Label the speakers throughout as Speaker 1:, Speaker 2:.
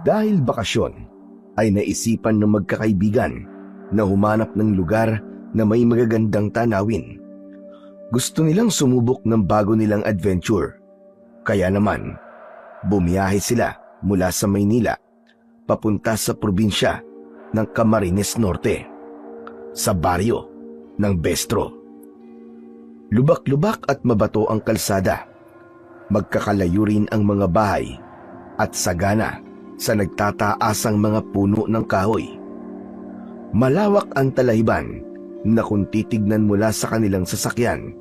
Speaker 1: Dahil bakasyon, ay naisipan ng magkakaibigan na humanap ng lugar na may magagandang tanawin. Gusto nilang sumubok ng bago nilang adventure. Kaya naman, bumiyahe sila mula sa Maynila papunta sa probinsya ng Camarines Norte, sa baryo ng Bestro. Lubak-lubak at mabato ang kalsada. Magkakalayo rin ang mga bahay at sagana sa nagtataasang mga puno ng kahoy. Malawak ang talahiban na kung titignan mula sa kanilang sasakyan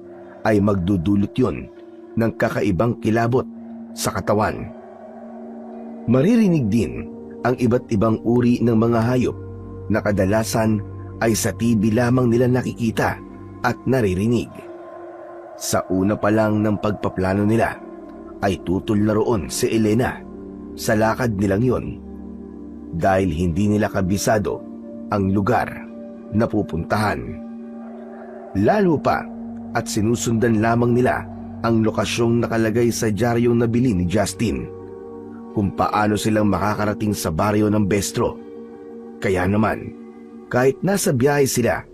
Speaker 1: ay magdudulot yun ng kakaibang kilabot sa katawan. Maririnig din ang iba't ibang uri ng mga hayop na kadalasan ay sa TV lamang nila nakikita at naririnig. Sa una pa lang ng pagpaplano nila ay tutol na roon si Elena sa lakad nilang yon dahil hindi nila kabisado ang lugar na pupuntahan. Lalo pa at sinusundan lamang nila ang lokasyong nakalagay sa diaryong nabili ni Justin kung paano silang makakarating sa baryo ng Bestro. Kaya naman, kahit nasa biyahe sila,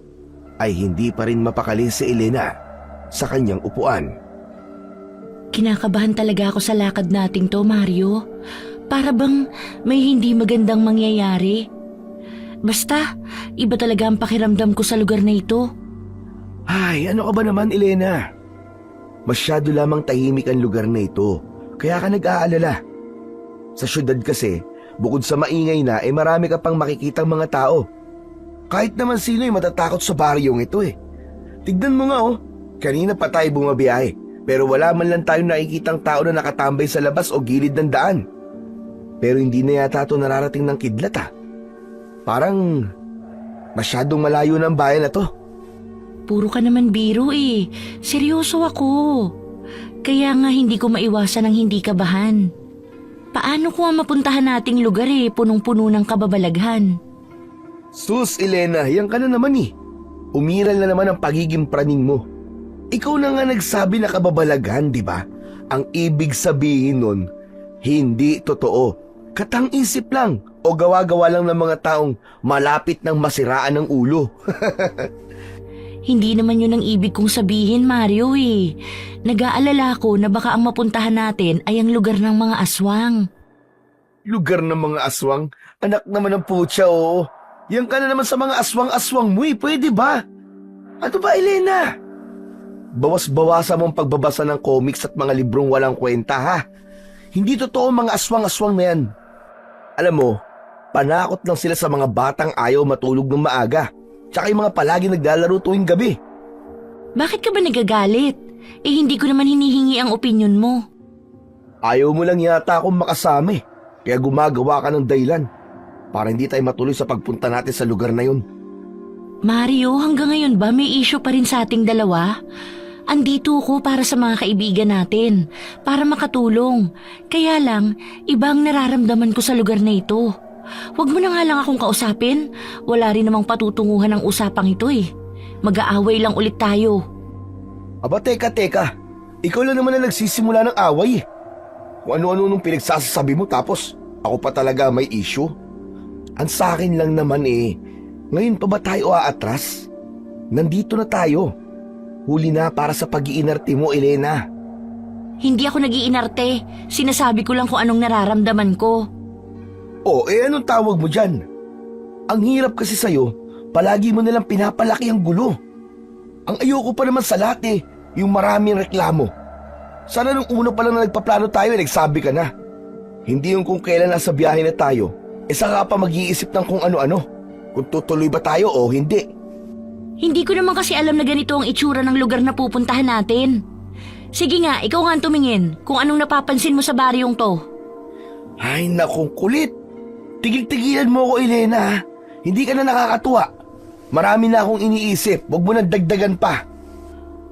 Speaker 1: ay hindi pa rin mapakali si Elena sa kanyang upuan.
Speaker 2: Kinakabahan talaga ako sa lakad nating to, Mario. Para bang may hindi magandang mangyayari. Basta, iba talaga ang pakiramdam ko sa lugar na ito.
Speaker 1: Ay, ano ka ba naman, Elena? Masyado lamang tahimik ang lugar na ito, kaya ka nag-aalala. Sa syudad kasi, bukod sa maingay na, marami ka pang makikitang mga tao. Kahit naman sino ay matatakot sa baryong ito eh. Tignan mo nga kanina pa tayo bumabiyahe, pero wala man lang tayong nakikitang tao na nakatambay sa labas o gilid ng daan. Pero hindi na yata ito nararating ng kidlat Parang masyadong malayo ng bayan na to.
Speaker 2: Puro ka naman biro eh. Seryoso ako. Kaya nga hindi ko maiwasan ang hindi kabahan. Paano kung mapuntahan nating lugar punong-puno ng kababalaghan?
Speaker 1: Sus, Elena, yan ka na naman Umiral na naman ang pagiging praning mo. Ikaw na nga nagsabi na kababalaghan, di ba? Ang ibig sabihin nun, hindi totoo. Katang-isip lang o gawa-gawa lang ng mga taong malapit ng masiraan ng ulo.
Speaker 2: Hindi naman yun ang ibig kong sabihin, Mario Nag-aalala ko na baka ang mapuntahan natin ay ang lugar ng mga aswang.
Speaker 1: Lugar ng mga aswang? Anak naman ng putya, oo. Yan ka na naman sa mga aswang-aswang mo pwede ba? Ano ba, Elena? Bawas-bawasan mong pagbabasa ng comics at mga librong walang kwenta, Hindi totoo mga aswang-aswang na yan. Alam mo, panakot lang sila sa mga batang ayaw matulog ng maaga. Tsaka yung mga palagi naglalaro tuwing gabi.
Speaker 2: Bakit ka ba nagagalit? Hindi ko naman hinihingi ang opinyon mo.
Speaker 1: Ayaw mo lang yata akong makasama kaya gumagawa ka ng dahilan para hindi tayo matuloy sa pagpunta natin sa lugar na yun.
Speaker 2: Mario, hanggang ngayon ba may issue pa rin sa ating dalawa? Andito ko para sa mga kaibigan natin, para makatulong. Kaya lang, ibang nararamdaman ko sa lugar na ito. Huwag mo na nga lang akong kausapin. Wala rin namang patutunguhan ng usapang ito Mag-aaway lang ulit tayo.
Speaker 1: Aba, teka. Ikaw lang naman na nagsisimula ng away Kung ano-ano nung pinagsasabi mo tapos ako pa talaga may issue. Ang sa akin lang naman ngayon pa ba tayo aatras? Nandito na tayo. Huli na para sa pag-iinarte mo, Elena.
Speaker 2: Hindi ako nag-iinarte. Sinasabi ko lang kung anong nararamdaman ko.
Speaker 1: Anong tawag mo dyan? Ang hirap kasi sa'yo, palagi mo nalang pinapalaki ang gulo. Ang ayoko pa naman sa lahat yung maraming reklamo. Sana nung una pa lang na nagpaplano tayo nagsabi ka na. Hindi yung kung kailan nasa biyahe na tayo, saka pa mag-iisip ng kung ano-ano. Kung tutuloy ba tayo o hindi.
Speaker 2: Hindi ko naman kasi alam na ganito ang itsura ng lugar na pupuntahan natin. Sige nga, ikaw nga ang tumingin kung anong napapansin mo sa baryong to.
Speaker 1: Ay, nakong kulit. Tigil-tigilan mo ako, Elena. Hindi ka na nakakatuwa. Marami na akong iniisip. Huwag mo nang dagdagan pa.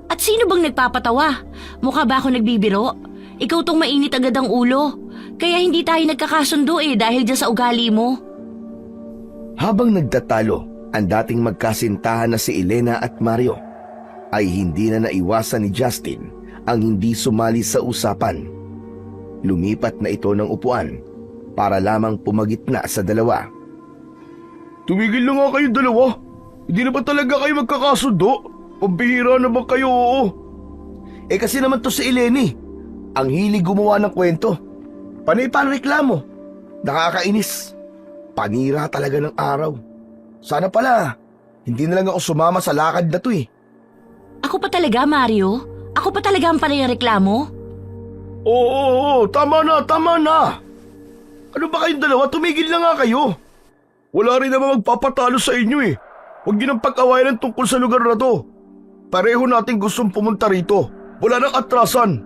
Speaker 2: At sino bang nagpapatawa? Mukha ba ako nagbibiro? Ikaw tong mainit agad ang ulo. Kaya hindi tayo nagkakasundo dahil dyan sa ugali mo.
Speaker 1: Habang nagtatalo, ang dating magkasintahan na si Elena at Mario ay hindi na naiwasan ni Justin ang hindi sumali sa usapan. Lumipat na ito ng upuan para lamang pumagitna sa dalawa.
Speaker 3: Tumigil na nga kayong dalawa. Hindi na ba talaga kayo magkakasundo? Pambihira na ba kayo, oo?
Speaker 1: Kasi naman to si Eleni. Ang hilig gumawa ng kwento. Panay pa ang reklamo. Nakakainis. Panira talaga ng araw. Sana pala, hindi na lang ako sumama sa lakad na to eh.
Speaker 2: Ako pa talaga, Mario? Ako pa talaga ang panareklamo?
Speaker 3: Oo, tama na, tama na. Ano ba kayong dalawa? Tumigil na nga kayo. Wala rin naman magpapatalo sa inyo eh. Huwag niyo nang pag-awayan tungkol sa lugar na to. Pareho natin gustong pumunta rito. Wala nang atrasan.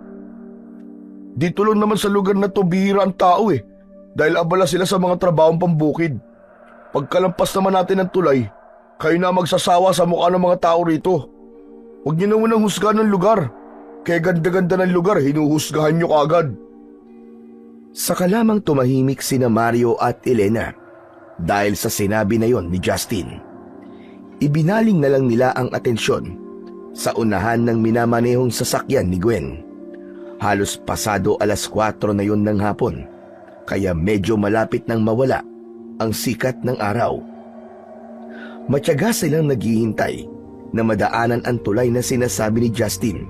Speaker 3: Dito lang naman sa lugar na to bihira ang tao eh. Dahil abala sila sa mga trabahong pambukid. Pagkalampas naman natin ng tulay, kayo na magsasawa sa mukha ng mga tao rito. Huwag niyo na munang husgahan ng lugar. Kaya ganda-ganda ng lugar, hinuhusgahan niyo kaagad.
Speaker 1: Saka lamang tumahimik sina Mario at Elena dahil sa sinabi na yon ni Justin. Ibinaling na lang nila ang atensyon sa unahan ng minamanehong sasakyan ni Gwen. Halos pasado 4:00 na yon ng hapon, kaya medyo malapit nang mawala ang sikat ng araw. Matyaga silang naghihintay na madaanan ang tulay na sinasabi ni Justin.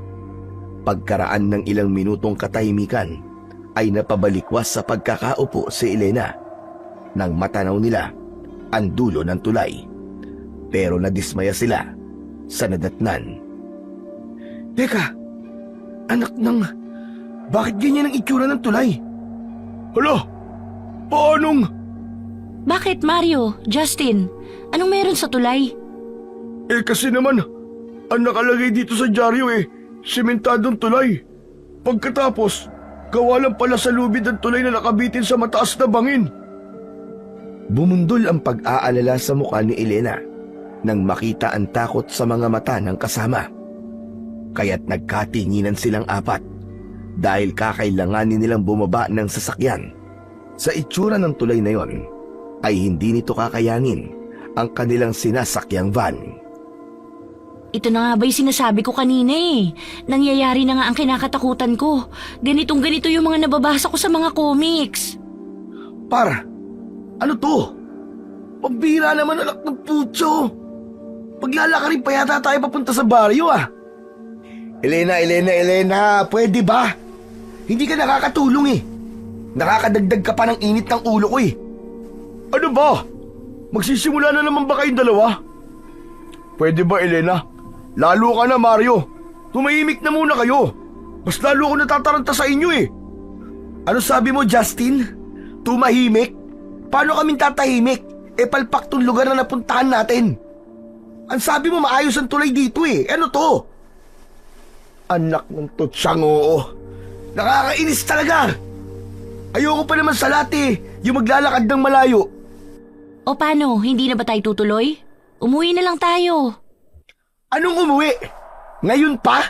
Speaker 1: Pagkaraan ng ilang minutong katahimikan, ay napabalikwas sa pagkakaupo si Elena nang matanaw nila ang dulo ng tulay. Pero nadismaya sila sa nadatnan. Teka, anak ng... Bakit ganyan ang itsura ng tulay?
Speaker 3: Hala, paanong...
Speaker 2: Bakit, Mario? Justin? Anong meron sa tulay?
Speaker 3: Kasi naman, ang nakalagay dito sa dyaryo sementadong tulay. Pagkatapos, gawa lang pala sa lubid ang tulay na nakabitin sa mataas na bangin.
Speaker 1: Bumundol ang pag-aalala sa mukha ni Elena nang makita ang takot sa mga mata ng kasama. Kaya't nagkatinginan silang apat dahil kakailanganin nilang bumaba ng sasakyan. Sa itsura ng tulay na yon, ay hindi nito kakayanin ang kanilang sinasakyang van.
Speaker 2: Ito na nga ba'y sinasabi ko kanina eh. Nangyayari na nga ang kinakatakutan ko. Ganitong ganito yung mga nababasa ko sa mga comics.
Speaker 1: Ano to? Pambira naman, anak ng putso. Paglalakarin pa yata tayo papunta sa baryo ah. Elena, pwede ba? Hindi ka nakakatulong eh. Nakakadagdag ka pa ng init ng ulo ko eh.
Speaker 3: Ano ba? Magsisimula na naman ba kayong dalawa? Pwede ba, Elena? Lalo ka na, Mario. Tumahimik na muna kayo. Mas lalo ako natataranta sa inyo eh.
Speaker 1: Ano sabi mo, Justin? Tumahimik? Paano kaming tatahimik? Palpak tong lugar na napuntahan natin. Ang sabi mo maayos ang tulay dito eh. Ano to? Anak ng tutsyang oo. Nakakainis talaga. Ayoko pa naman sa lahat yung maglalakad ng malayo.
Speaker 2: O paano, hindi na ba tayo tutuloy? Umuwi na lang tayo.
Speaker 1: Anong umuwi? Ngayon pa?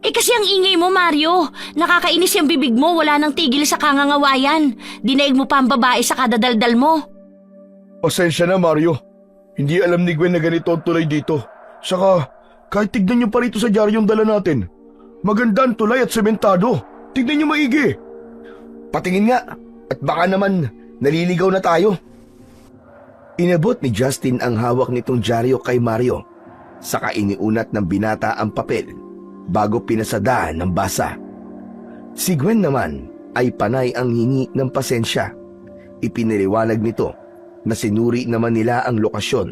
Speaker 2: Kasi ang ingay mo, Mario. Nakakainis yung bibig mo, wala nang tigil sa kangangawayan. Dinaig mo pa ang babae sa kadadaldal mo.
Speaker 3: Pasensya na, Mario. Hindi alam ni Gwen na ganito ang tulay dito. Saka, kahit tignan niyo pa rito sa dyaryo yung dala natin. Maganda ang tulay at sementado. Tignan niyo maigi.
Speaker 1: Patingin nga, at baka naman naliligaw na tayo. Inabot ni Justin ang hawak nitong dyaryo kay Mario. Saka iniunat ng binata ang papel bago pinasadaan ng basa. Si Gwen naman ay panay ang hingi ng pasensya. Ipiniliwanag nito na sinuri naman nila ang lokasyon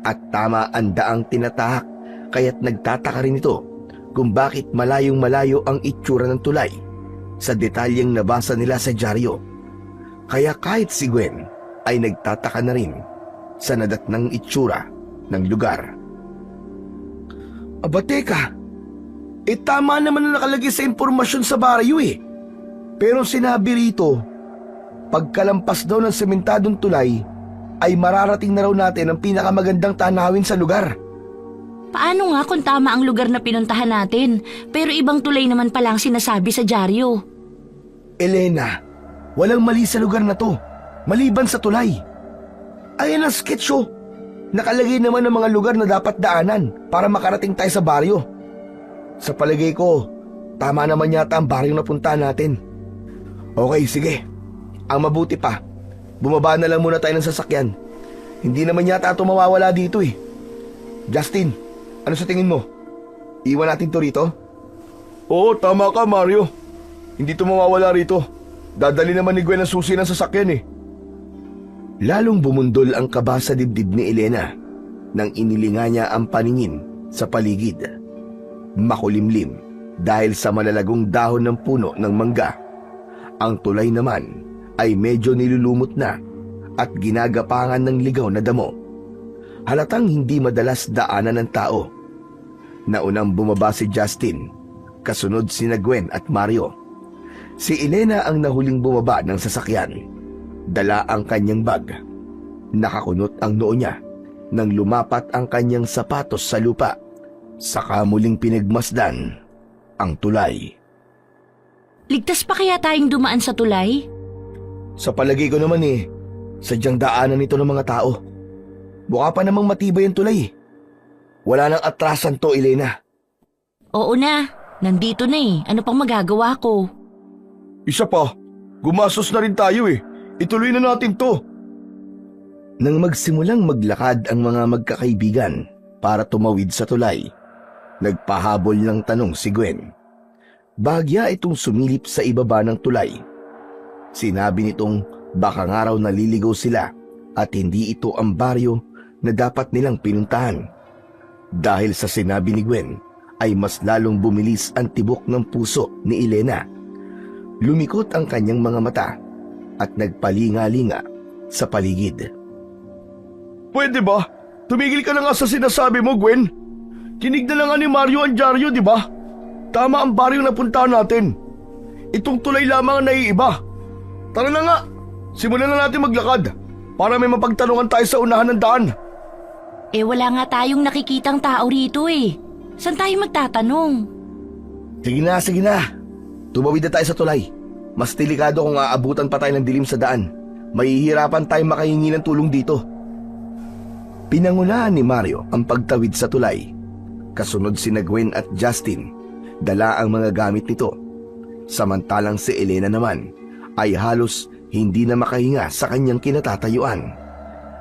Speaker 1: at tama ang daang tinatahak, kaya't nagtataka rin ito kung bakit malayong-malayo ang itsura ng tulay sa detalyeng nabasa nila sa dyaryo. Kaya kahit si Gwen ay nagtataka na rin sa nadatnang itsura ng lugar. Aba teka, tama naman na nakalagay sa impormasyon sa baryo eh. Pero sinabi rito, pagkalampas daw ng sementadong tulay, ay mararating na raw natin ang pinakamagandang tanawin sa lugar.
Speaker 2: Paano nga kung tama ang lugar na pinuntahan natin, pero ibang tulay naman pala ang sinasabi sa dyaryo?
Speaker 1: Elena, walang mali sa lugar na to, maliban sa tulay. Ayan ang sketch oh. Nakalagay naman ang mga lugar na dapat daanan para makarating tayo sa baryo. Sa palagay ko, tama naman yata ang baryo na puntahan natin. Okay, sige. Ang mabuti pa, bumaba na lang muna tayo ng sasakyan. Hindi naman yata ito mawawala dito eh. Justin, ano sa tingin mo? Iwan natin to rito?
Speaker 3: Oo, tama ka Mario. Hindi to mawawala rito. Dadali naman ni Gwen ang susi ng sasakyan eh.
Speaker 1: Lalong bumundol ang kaba sa dibdib ni Elena nang inilinga niya ang paningin sa paligid. Makulimlim dahil sa malalagong dahon ng puno ng mangga. Ang tulay naman ay medyo nilulumot na at ginagapangan ng ligaw na damo. Halatang hindi madalas daanan ng tao. Naunang bumaba si Justin, kasunod sina Gwen at Mario. Si Elena ang nahuling bumaba ng sasakyan. Dala ang kanyang bag. Nakakunot ang noo niya nang lumapat ang kanyang sapatos sa lupa. Saka muling pinagmasdan ang tulay.
Speaker 2: Ligtas pa kaya tayong dumaan sa tulay?
Speaker 1: Sa palagay ko naman sadyang daanan ito ng mga tao. Mukha pa namang matibay ang tulay. Wala nang atrasan to, Elena.
Speaker 2: Oo na, nandito na Ano pang magagawa ko?
Speaker 3: Isa pa, gumastos na rin tayo eh. Ituloy na natin to.
Speaker 1: Nang magsimulang maglakad ang mga magkakaibigan para tumawid sa tulay, nagpahabol ng tanong si Gwen. Bahagya itong sumilip sa ibaba ng tulay. Sinabi nitong baka nga raw naliligaw sila at hindi ito ang baryo na dapat nilang pinuntahan. Dahil sa sinabi ni Gwen ay mas lalong bumilis ang tibok ng puso ni Elena. Lumikot ang kanyang mga mata at nagpalinga-linga sa paligid.
Speaker 3: Pwede ba? Tumigil ka na nga sa sinasabi mo, Gwen. Kinig na lang nga ni Mario ang dyaryo, di ba? Tama ang baryo na puntahan natin. Itong tulay lamang ang naiiba. Tara na nga, simulan na natin maglakad para may mapagtanungan tayo sa unahan ng daan.
Speaker 2: Wala nga tayong nakikitang tao rito Saan tayo magtatanong?
Speaker 1: Sige na. Tumawid na tayo sa tulay. Mas delikado kung aabutan pa tayo ng dilim sa daan. Mahihirapan tayong makahingi ng tulong dito. Pinangunahan ni Mario ang pagtawid sa tulay. Kasunod sina Gwen at Justin. Dala ang mga gamit nito. Samantalang si Elena naman ay halos hindi na makahinga sa kanyang kinatatayuan.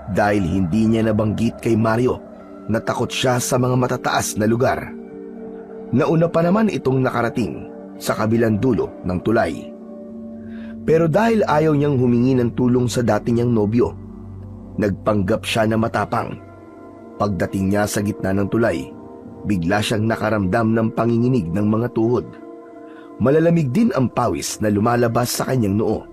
Speaker 1: Dahil hindi niya nabanggit kay Mario na takot siya sa mga matataas na lugar. Nauna pa naman itong nakarating sa kabilang dulo ng tulay. Pero dahil ayaw niyang humingi ng tulong sa dati niyang nobyo, nagpanggap siya na matapang. Pagdating niya sa gitna ng tulay, bigla siyang nakaramdam ng panginginig ng mga tuhod. Malalamig din ang pawis na lumalabas sa kanyang noo,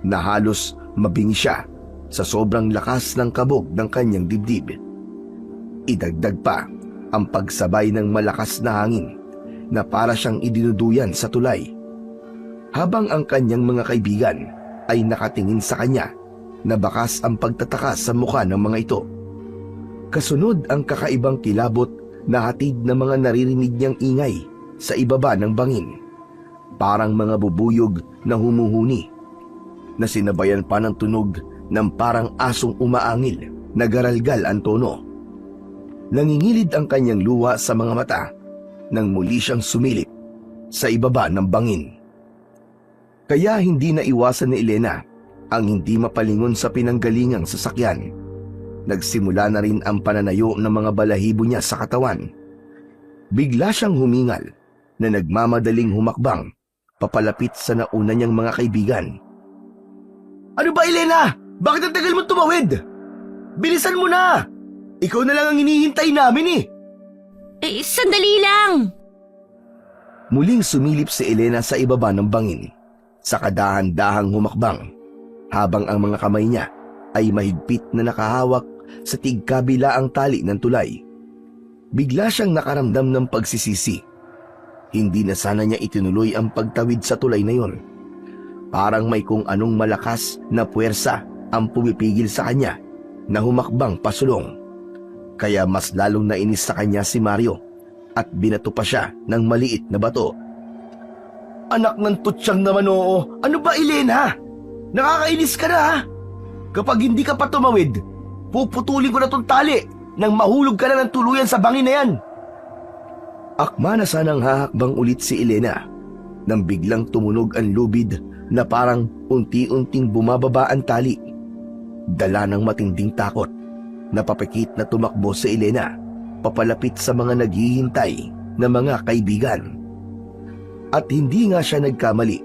Speaker 1: na halos mabingi siya sa sobrang lakas ng kabog ng kanyang dibdib. Idagdag pa ang pagsabay ng malakas na hangin na para siyang idinuduyan sa tulay. Habang ang kanyang mga kaibigan ay nakatingin sa kanya, nabakas ang pagtataka sa mukha ng mga ito. Kasunod ang kakaibang kilabot na hatid ng mga naririnig niyang ingay sa ibaba ng bangin. Parang mga bubuyog na humuhuni, na sinabayan pa ng tunog ng parang asong umaangil na garalgal ang tono. Nangingilid ang kanyang luha sa mga mata nang muli siyang sumilip sa ibaba ng bangin. Kaya hindi na iwasan ni Elena ang hindi mapalingon sa pinanggalingang sasakyan. Nagsimula na rin ang pananayo ng mga balahibo niya sa katawan. Bigla siyang humingal na nagmamadaling humakbang papalapit sa nauna niyang mga kaibigan. Ano ba, Elena? Bakit ang tagal mo tumawid? Bilisan mo na! Ikaw na lang ang hinihintay namin
Speaker 2: Sandali lang!
Speaker 1: Muling sumilip si Elena sa ibaba ng bangin, sa kadahan-dahang humakbang, habang ang mga kamay niya ay mahigpit na nakahawak sa tigkabilaang tali ng tulay. Bigla siyang nakaramdam ng pagsisisi. Hindi na sana niya itinuloy ang pagtawid sa tulay na yon. Parang may kung anong malakas na puwersa ang pumipigil sa kanya na humakbang pasulong. Kaya mas lalong nainis sa kanya si Mario at binato pa siya ng maliit na bato. Anak ng tutsyang naman, oo. Ano ba, Elena? Nakakainis ka na, ha? Kapag hindi ka pa tumawid, puputulin ko na tong tali nang mahulog ka na ng tuluyan sa bangin na yan. Akma na sanang hahakbang ulit si Elena nang biglang tumunog ang lubid na parang unti-unting bumababa ang tali. Dala ng matinding takot, napapikit na tumakbo si Elena papalapit sa mga naghihintay na mga kaibigan. At hindi nga siya nagkamali.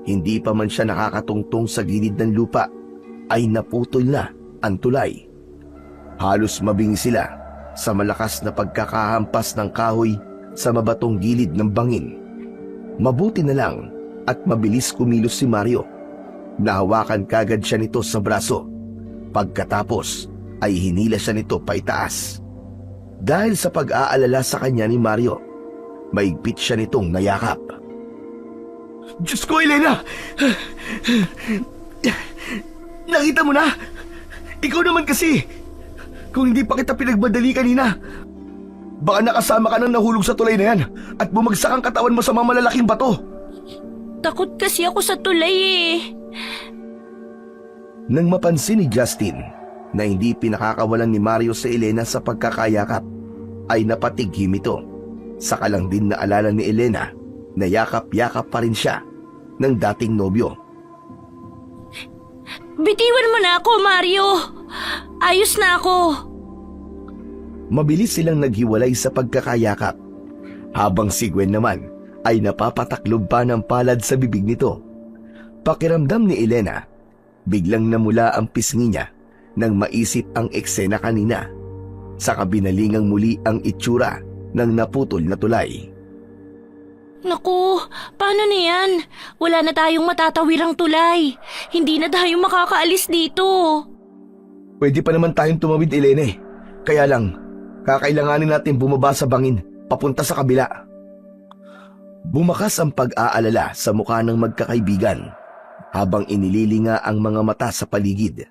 Speaker 1: Hindi pa man siya nakakatungtong sa gilid ng lupa ay naputol na ang tulay. Halos mabingi sila sa malakas na pagkakahampas ng kahoy sa mabatong gilid ng bangin. Mabuti na lang at mabilis kumilos si Mario. Nahawakan kagad siya nito sa braso. Pagkatapos ay hinila siya nito paitaas. Dahil sa pag-aalala sa kanya ni Mario, maigpit siya nitong nayakap.
Speaker 3: Diyos ko, Elena! Nakita mo na? Ikaw naman kasi! Kung hindi pa kita pinagmadali kanina, baka nakasama ka nang nahulog sa tulay na yan at bumagsak ang katawan mo sa mga malalaking bato.
Speaker 2: Takot kasi ako sa tulay eh.
Speaker 1: Nang mapansin ni Justin na hindi pinakakawalan ni Mario sa Elena sa pagkakayakap, ay napatighim ito. Saka lang din naalala ni Elena na yakap-yakap pa rin siya ng dating nobyo.
Speaker 2: Bitiwan mo na ako, Mario. Ayos na ako.
Speaker 1: Mabilis silang naghiwalay sa pagkakayakap, habang si Gwen naman ay napapataklob pa ng palad sa bibig nito. Pakiramdam ni Elena, biglang namula ang pisngi niya nang maisip ang eksena kanina. Saka binalingang muli ang itsura ng naputol na tulay.
Speaker 2: Naku, paano na yan? Wala na tayong matatawirang tulay. Hindi na tayo makakaalis dito.
Speaker 1: Pwede pa naman tayong tumawid, Elena eh. Kaya lang, kakailanganin natin bumaba sa bangin papunta sa kabila. Bumakas ang pag-aalala sa mukha ng magkakaibigan habang inililinga ang mga mata sa paligid.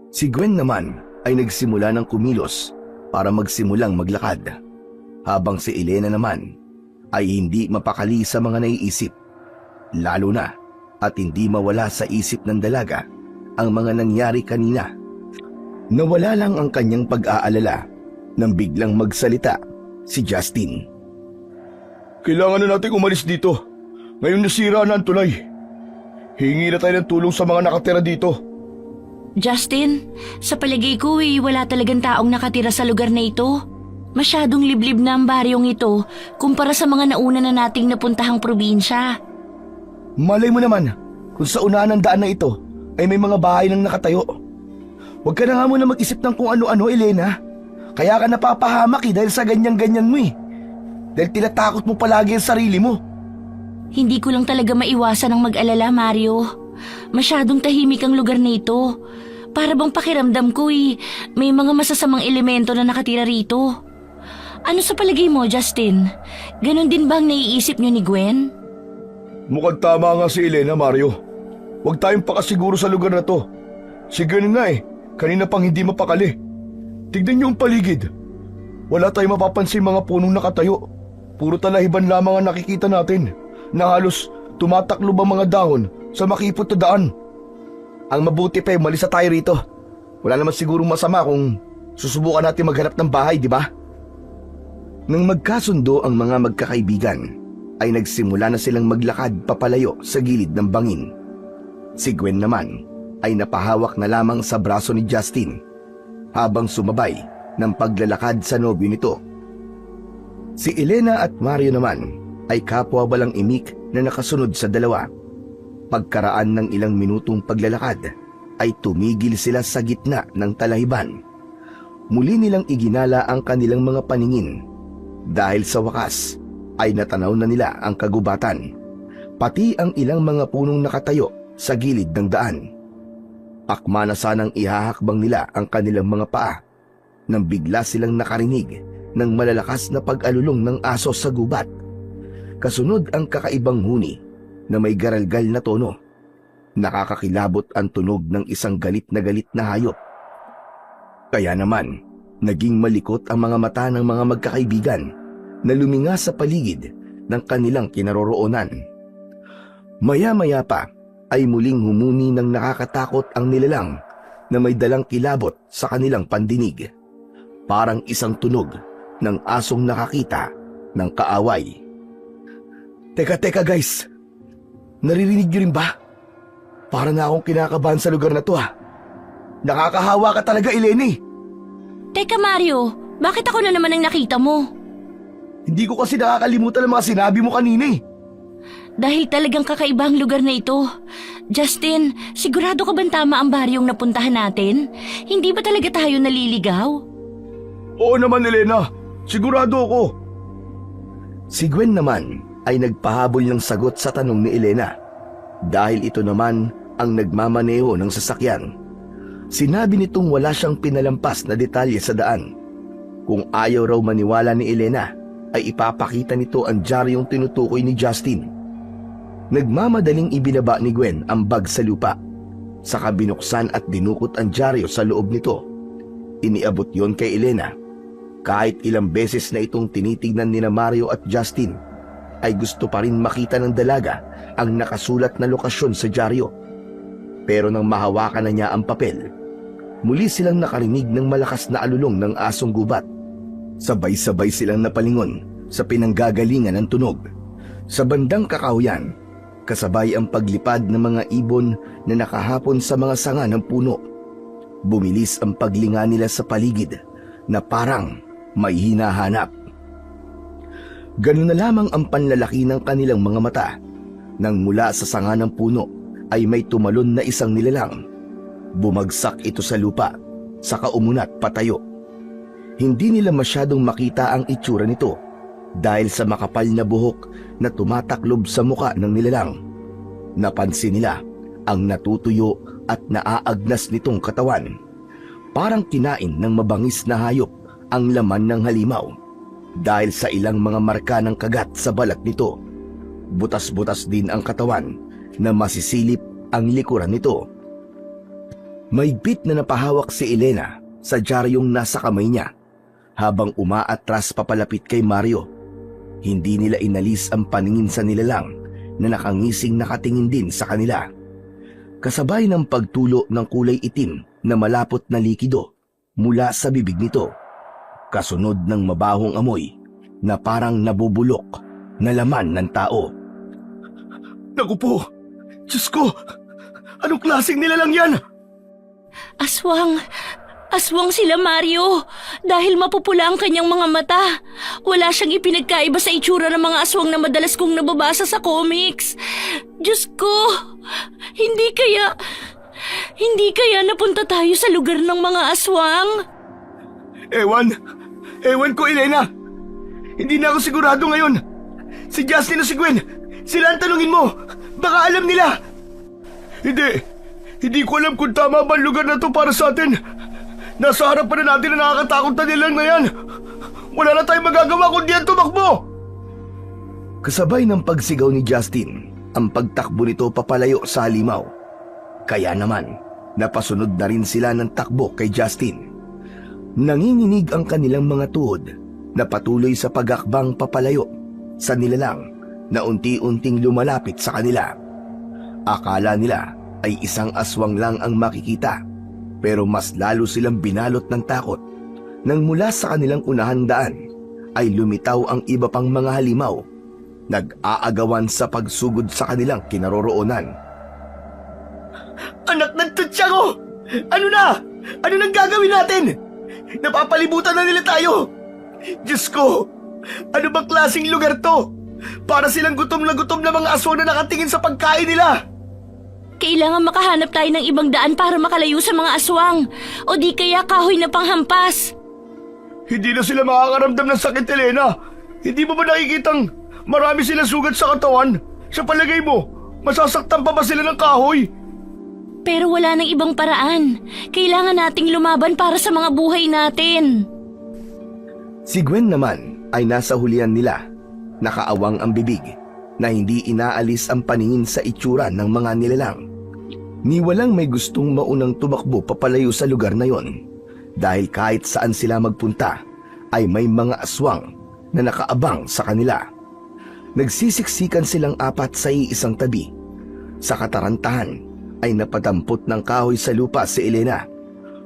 Speaker 1: Si Gwen naman ay nagsimula ng kumilos para magsimulang maglakad, habang si Elena naman ay hindi mapakali sa mga naiisip, lalo na at hindi mawala sa isip ng dalaga ang mga nangyari kanina. Nawala lang ang kanyang pag-aalala nang biglang magsalita si Justin.
Speaker 3: Kailangan na natin umalis dito. Ngayon nasira na ang tulay. Hingi na tayo ng tulong sa mga nakatira dito.
Speaker 2: Justin, sa palagay ko wala talagang taong nakatira sa lugar na ito. Masyadong liblib na ang baryong ito kumpara sa mga nauna na nating napuntahang probinsya.
Speaker 3: Malay mo naman, kung sa unahan ng daan na ito ay may mga bahay nang nakatayo. Huwag ka na nga muna mag-isip ng kung ano-ano, Elena. Kaya ka napapahamak dahil sa ganyan-ganyan mo eh. Dahil tinatakot mo palagi ang sarili mo.
Speaker 2: Hindi ko lang talaga maiwasan ang mag-alala, Mario. Masyadong tahimik ang lugar na ito. Para bang pakiramdam ko may mga masasamang elemento na nakatira rito. Ano sa palagay mo, Justin? Ganon din ba ang naiisip niyo ni Gwen?
Speaker 3: Mukhang tama nga si Elena, Mario. Huwag tayong pakasiguro sa lugar na to. Si Gwen nga kanina pang hindi mapakali. Tignan niyo ang paligid. Wala tayong mapapansin mga punong nakatayo. Puro talahiban lamang ang nakikita natin, na halos tumataklob ang mga dahon sa makipot na daan. Ang mabuti pa umalis na tayo rito. Wala naman sigurong masama kung susubukan natin maghanap ng bahay, di ba?
Speaker 1: Nang magkasundo ang mga magkakaibigan, ay nagsimula na silang maglakad papalayo sa gilid ng bangin. Si Gwen naman ay napahawak na lamang sa braso ni Justin habang sumabay ng paglalakad sa nobyo nito. Si Elena at Mario naman ay kapwa walang imik na nakasunod sa dalawa. Pagkaraan ng ilang minutong paglalakad ay tumigil sila sa gitna ng talahiban. Muli nilang iginala ang kanilang mga paningin dahil sa wakas ay natanaw na nila ang kagubatan, pati ang ilang mga punong nakatayo sa gilid ng daan. Akma na sanang ihahakbang nila ang kanilang mga paa nang bigla silang nakarinig ng malalakas na pag-alulong ng aso sa gubat. Kasunod ang kakaibang huni na may garalgal na tono. Nakakakilabot ang tunog ng isang galit na hayop. Kaya naman, naging malikot ang mga mata ng mga magkakaibigan na luminga sa paligid ng kanilang kinaroroonan. Maya-maya pa ay muling humuni ng nakakatakot ang nilalang na may dalang kilabot sa kanilang pandinig. Parang isang tunog ng asong nakakita ng kaaway.
Speaker 3: Teka guys, naririnig niyo rin ba? Para na akong kinakabahan sa lugar na to ha. Nakakahawa ka talaga, Eleni.
Speaker 2: Teka Mario, bakit ako na naman ang nakita mo?
Speaker 3: Hindi ko kasi nakakalimutan ang mga sinabi mo kanina eh.
Speaker 2: Dahil talagang kakaiba ang lugar na ito. Justin, sigurado ka bang tama ang baryong napuntahan natin? Hindi ba talaga tayo naliligaw?
Speaker 3: Oo naman, Elena. Sigurado ako.
Speaker 1: Si Gwen naman ay nagpahabol ng sagot sa tanong ni Elena dahil ito naman ang nagmamaneho ng sasakyan. Sinabi nitong wala siyang pinalampas na detalye sa daan. Kung ayaw raw maniwala ni Elena, ay ipapakita nito ang diaryong tinutukoy ni Justin. Nagmamadaling ibinaba ni Gwen ang bag sa lupa. Saka binuksan at dinukot ang dyaryo sa loob nito. Iniabot yon kay Elena. Kahit ilang beses na itong tinitignan ni Mario at Justin, ay gusto pa rin makita ng dalaga ang nakasulat na lokasyon sa dyaryo. Pero nang mahawakan na niya ang papel, muli silang nakarinig ng malakas na alulong ng asong gubat. Sabay-sabay silang napalingon sa pinanggagalingan ng tunog. Sa bandang kakahuyan, kasabay ang paglipad ng mga ibon na nakahapon sa mga sanga ng puno. Bumilis ang paglinga nila sa paligid na parang may hinahanap. Ganun na lamang ang panlalaki ng kanilang mga mata nang mula sa sanga ng puno ay may tumalon na isang nilalang. Bumagsak ito sa lupa, saka umunat patayo. Hindi nila masyadong makita ang itsura nito dahil sa makapal na buhok na tumataklob sa muka ng nilalang. Napansin nila ang natutuyo at naaagnas nitong katawan. Parang kinain ng mabangis na hayop ang laman ng halimaw dahil sa ilang mga marka ng kagat sa balat nito. Butas-butas din ang katawan na masisilip ang likuran nito. Maigpit na napahawak si Elena sa dyaryong nasa kamay niya habang umaatras papalapit kay Mario. Hindi nila inalis ang paningin sa nilalang na nakangising nakatingin din sa kanila. Kasabay ng pagtulo ng kulay itim na malapot na likido mula sa bibig nito. Kasunod ng mabahong amoy na parang nabubulok na laman ng tao.
Speaker 3: Naku po! Diyos ko! Anong klaseng nilalang yan?
Speaker 2: Aswang! Aswang sila Mario! Dahil mapupula ang kanyang mga mata. Wala siyang ipinagkaiba sa itsura ng mga aswang na madalas kong nababasa sa comics. Diyos ko! Hindi kaya napunta tayo sa lugar ng mga aswang?
Speaker 3: Ewan ko, Elena. Hindi na ako sigurado ngayon. Si Justin o si Gwen, sila ang tanungin mo. Baka alam nila. Hindi ko alam kung tama ba ang lugar na to para sa atin. Nasa harapan na natin na nakakatakot na nilang na yan. Wala na tayong magagawa kundi ang tumakbo.
Speaker 1: Kasabay ng pagsigaw ni Justin, ang pagtakbo nito papalayo sa halimaw. Kaya naman, napasunod na rin sila ng takbo kay Justin. Nanginginig ang kanilang mga tuhod na patuloy sa pagakbang papalayo sa nilalang na unti-unting lumalapit sa kanila. Akala nila ay isang aswang lang ang makikita, pero mas lalo silang binalot ng takot nang mula sa kanilang unahang daan ay lumitaw ang iba pang mga halimaw, nag-aagawan sa pagsugod sa kanilang kinaroroonan.
Speaker 3: Anak ng tutsa ko! Ano na? Ano nang gagawin natin? Napapalibutan na nila tayo! Diyos ko! Ano bang klaseng lugar to? Para silang gutom na mga aswang na nakatingin sa pagkain nila!
Speaker 2: Kailangan makahanap tayo ng ibang daan para makalayo sa mga aswang. O di kaya kahoy na panghampas.
Speaker 3: Hindi na sila makakaramdam ng sakit, Elena. Hindi mo ba nakikitang marami silang sugat sa katawan? Sa palagay mo, masasaktan pa ba sila ng kahoy?
Speaker 2: Pero wala nang ibang paraan. Kailangan nating lumaban para sa mga buhay natin.
Speaker 1: Si Gwen naman ay nasa hulihan nila. Nakaawang ang bibig na hindi inaalis ang paningin sa itsura ng mga nilalang. Ni walang may gustong maunang tumakbo papalayo sa lugar na yon dahil kahit saan sila magpunta ay may mga aswang na nakaabang sa kanila. Nagsisiksikan silang apat sa iisang tabi. Sa katarantahan ay napadampot ng kahoy sa lupa si Elena.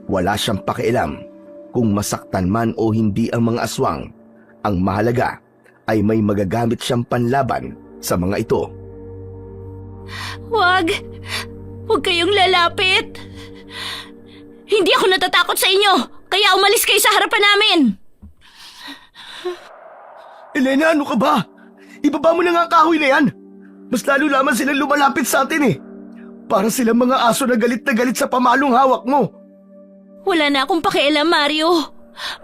Speaker 1: Wala siyang pakialam kung masaktan man o hindi ang mga aswang. Ang mahalaga ay may magagamit siyang panlaban sa mga ito.
Speaker 2: Wag! Huwag kayong lalapit. Hindi ako natatakot sa inyo, kaya umalis kayo sa harapan namin.
Speaker 3: Elena, ano ka ba? Ibaba mo na nga ang kahoy na yan. Mas lalo lamang silang lumalapit sa atin eh. Para silang mga aso na galit sa pamalong hawak mo.
Speaker 2: Wala na akong pakialam, Mario.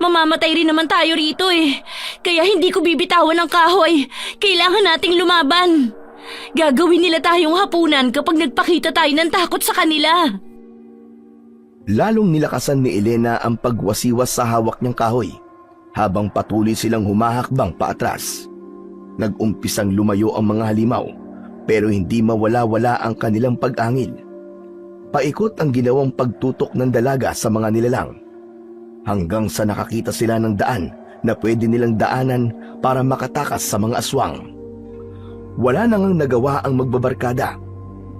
Speaker 2: Mamamatay rin naman tayo rito eh. Kaya hindi ko bibitawan ang kahoy. Kailangan nating lumaban. Gagawin nila tayong hapunan kapag nagpakita tayo ng takot sa kanila.
Speaker 1: Lalong nilakasan ni Elena ang pagwasiwas sa hawak niyang kahoy habang patuloy silang humahakbang paatras. Nag-umpisang lumayo ang mga halimaw pero hindi mawala-wala ang kanilang pag-angil. Paikot ang ginawang pagtutok ng dalaga sa mga nilalang hanggang sa nakakita sila ng daan na pwede nilang daanan para makatakas sa mga aswang. Wala nang nagawa ang magbabarkada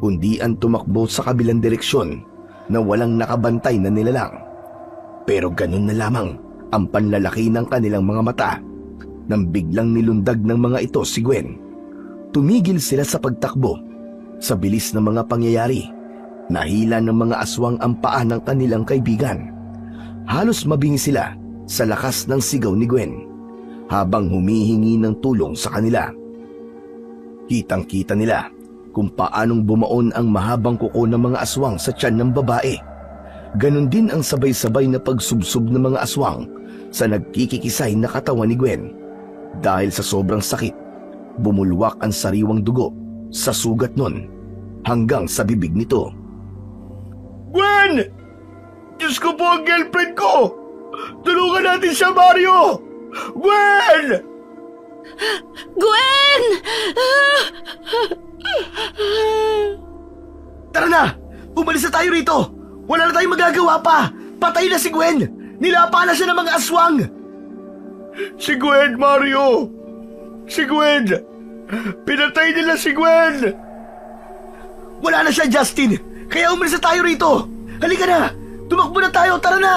Speaker 1: kundi ang tumakbo sa kabilang direksyon na walang nakabantay na nilalang. Pero ganun na lamang ang panlalaki ng kanilang mga mata nang biglang nilundag ng mga ito si Gwen. Tumigil sila sa pagtakbo. Sa bilis ng mga pangyayari, nahila ng mga aswang ang paa ng kanilang kaibigan. Halos mabingi sila sa lakas ng sigaw ni Gwen habang humihingi ng tulong sa kanila. Kitang-kita nila kung paanong bumaon ang mahabang kuko ng mga aswang sa tiyan ng babae. Ganon din ang sabay-sabay na pagsubsob ng mga aswang sa nagkikikisay na katawan ni Gwen. Dahil sa sobrang sakit, bumulwak ang sariwang dugo sa sugat nun hanggang sa bibig nito.
Speaker 3: Gwen! Diyos ko po ang girlfriend ko! Tulungan natin siya, Mario! Gwen!
Speaker 2: Gwen!
Speaker 3: Tara na! Umalis na tayo rito! Wala na tayong magagawa pa! Patay na si Gwen! Nilapa na siya ng mga aswang! Si Gwen, Mario! Si Gwen! Pinatay nila si Gwen! Wala na siya, Justin! Kaya umalis na tayo rito! Halika na! Tumakbo na tayo! Tara na!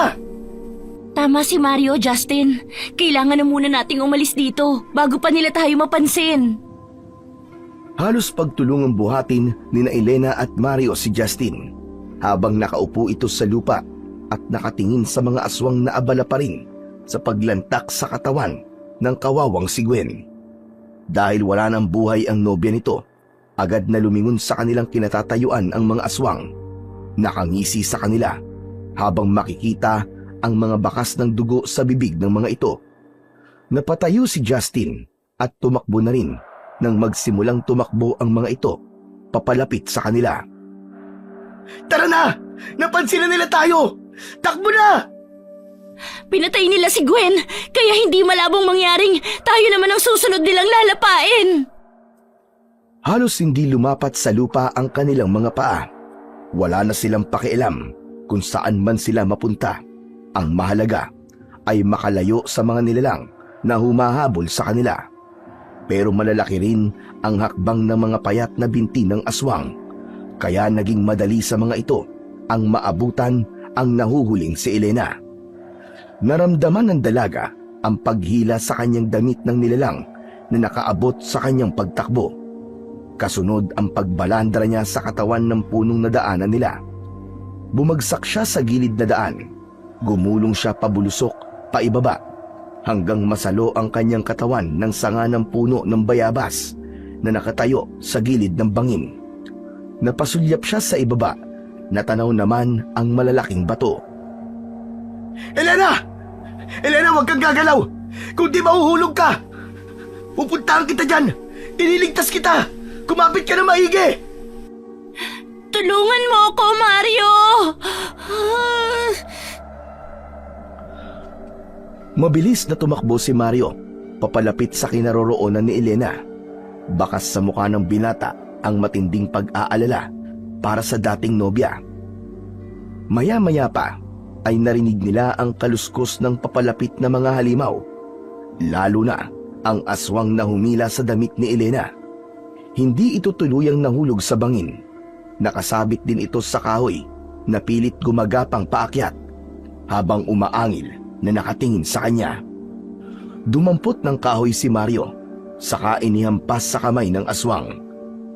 Speaker 2: Tama si Mario, Justin. Kailangan na muna nating umalis dito bago pa nila tayo mapansin.
Speaker 1: Halos pagtulungang buhatin ni na Elena at Mario si Justin habang nakaupo ito sa lupa at nakatingin sa mga aswang na abala pa rin sa paglantak sa katawan ng kawawang si Gwen. Dahil wala nang buhay ang nobya nito, agad na lumingon sa kanilang kinatatayuan ang mga aswang. Nakangisi sa kanila habang makikita ang mga bakas ng dugo sa bibig ng mga ito. Napatayo si Justin at tumakbo na rin nang magsimulang tumakbo ang mga ito papalapit sa kanila.
Speaker 3: Tara na! Napansin na nila tayo! Takbo na!
Speaker 2: Pinatay nila si Gwen, kaya hindi malabong mangyaring tayo naman ang susunod nilang lalapain.
Speaker 1: Halos hindi lumapat sa lupa ang kanilang mga paa. Wala na silang pakialam kung saan man sila mapunta. Ang mahalaga ay makalayo sa mga nilalang na humahabol sa kanila. Pero malalaki rin ang hakbang ng mga payat na binti ng aswang, kaya naging madali sa mga ito ang maabutan ang nahuhuling si Elena. Naramdaman ng dalaga ang paghila sa kanyang damit ng nilalang na nakaabot sa kanyang pagtakbo. Kasunod ang pagbalandra niya sa katawan ng punong nadaanan nila. Bumagsak siya sa gilid na daan. Gumulong siya pabulusok, paibaba, hanggang masalo ang kanyang katawan ng sanga ng puno ng bayabas na nakatayo sa gilid ng bangin. Napasulyap siya sa ibaba, natanaw naman ang malalaking bato.
Speaker 3: Elena! Elena, huwag kang gagalaw! Kung di mahuhulog ka! Pupuntahan kita dyan! Iniligtas kita! Kumapit ka na maigi!
Speaker 2: Tulungan mo ako, Mario!
Speaker 1: Mabilis na tumakbo si Mario, papalapit sa kinaroroonan ni Elena. Bakas sa mukha ng binata ang matinding pag-aalala para sa dating nobya. Maya-maya pa ay narinig nila ang kaluskos ng papalapit na mga halimaw, lalo na ang aswang na humila sa damit ni Elena. Hindi ito tuluyang nahulog sa bangin. Nakasabit din ito sa kahoy na pilit gumagapang paakyat habang umaangil na nakatingin sa kanya. Dumampot ng kahoy si Mario, saka inihampas sa kamay ng aswang.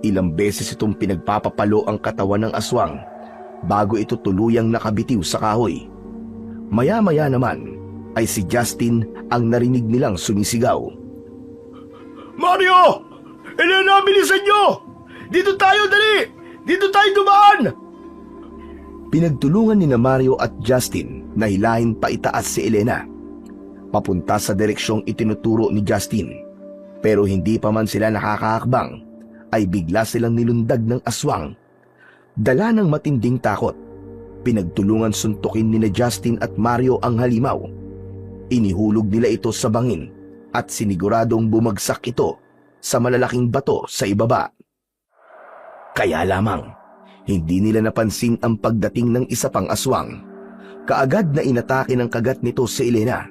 Speaker 1: Ilang beses itong pinagpapapalo ang katawan ng aswang bago ito tuluyang nakabitiw sa kahoy. Maya-maya naman ay si Justin ang narinig nilang sumisigaw.
Speaker 3: Mario! Elena, bilisan nyo! Dito tayo, dali! Dito tayo dumaan!
Speaker 1: Pinagtulungan ni na Mario at Justin na hilahin pa itaas si Elena, papunta sa direksyong itinuturo ni Justin. Pero hindi pa man sila nakakahakbang, ay bigla silang nilundag ng aswang. Dala ng matinding takot, pinagtulungan suntukin ni na Justin at Mario ang halimaw. Inihulog nila ito sa bangin at siniguradong bumagsak ito sa malalaking bato sa ibaba. Kaya lamang, hindi nila napansin ang pagdating ng isa pang aswang. Kaagad na inatake ng kagat nito si Elena.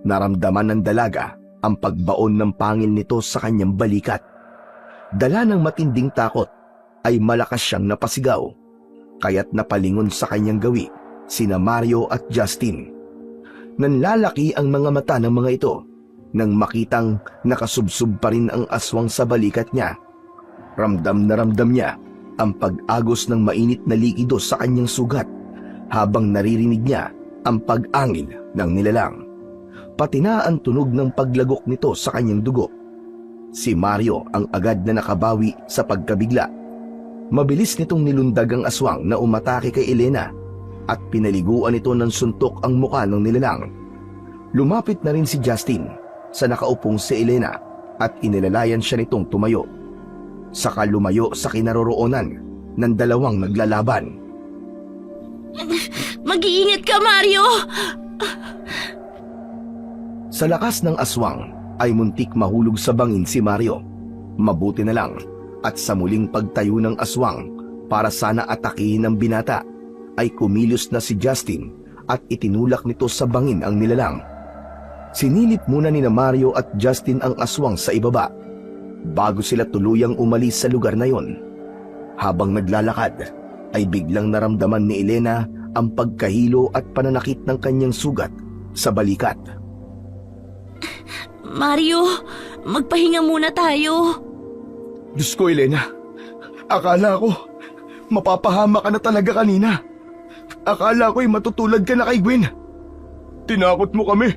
Speaker 1: Naramdaman ng dalaga ang pagbaon ng pangil nito sa kanyang balikat. Dala ng matinding takot ay malakas siyang napasigaw, kaya't napalingon sa kanyang gawi sina Mario at Justin. Nanlalaki ang mga mata ng mga ito nang makitang nakasubsob pa rin ang aswang sa balikat niya. Ramdam na ramdam niya ang pag-agos ng mainit na likido sa kanyang sugat habang naririnig niya ang pag-angil ng nilalang, pati na ang tunog ng paglagok nito sa kanyang dugo. Si Mario ang agad na nakabawi sa pagkabigla. Mabilis nitong nilundag ang aswang na umatake kay Elena at pinaliguan ito ng suntok ang muka ng nilalang. Lumapit na rin si Justin sa nakaupong si Elena at inilalayan siya nitong tumayo. Saka lumayo sa kinaroroonan ng dalawang naglalaban.
Speaker 2: Mag-iingat ka, Mario!
Speaker 1: Sa lakas ng aswang ay muntik mahulog sa bangin si Mario. Mabuti na lang at sa muling pagtayo ng aswang para sana atakihin ng binata ay kumilos na si Justin at itinulak nito sa bangin ang nilalang. Sinilip muna ni na Mario at Justin ang aswang sa ibaba bago sila tuluyang umalis sa lugar na yon. Habang naglalakad ay biglang naramdaman ni Elena ang pagkahilo at pananakit ng kanyang sugat sa balikat.
Speaker 2: Mario, magpahinga muna tayo.
Speaker 3: Diyos ko, Elena. Akala ko, mapapahama ka na talaga kanina. Akala ko'y matutulad ka na kay Gwen. Tinakot mo kami.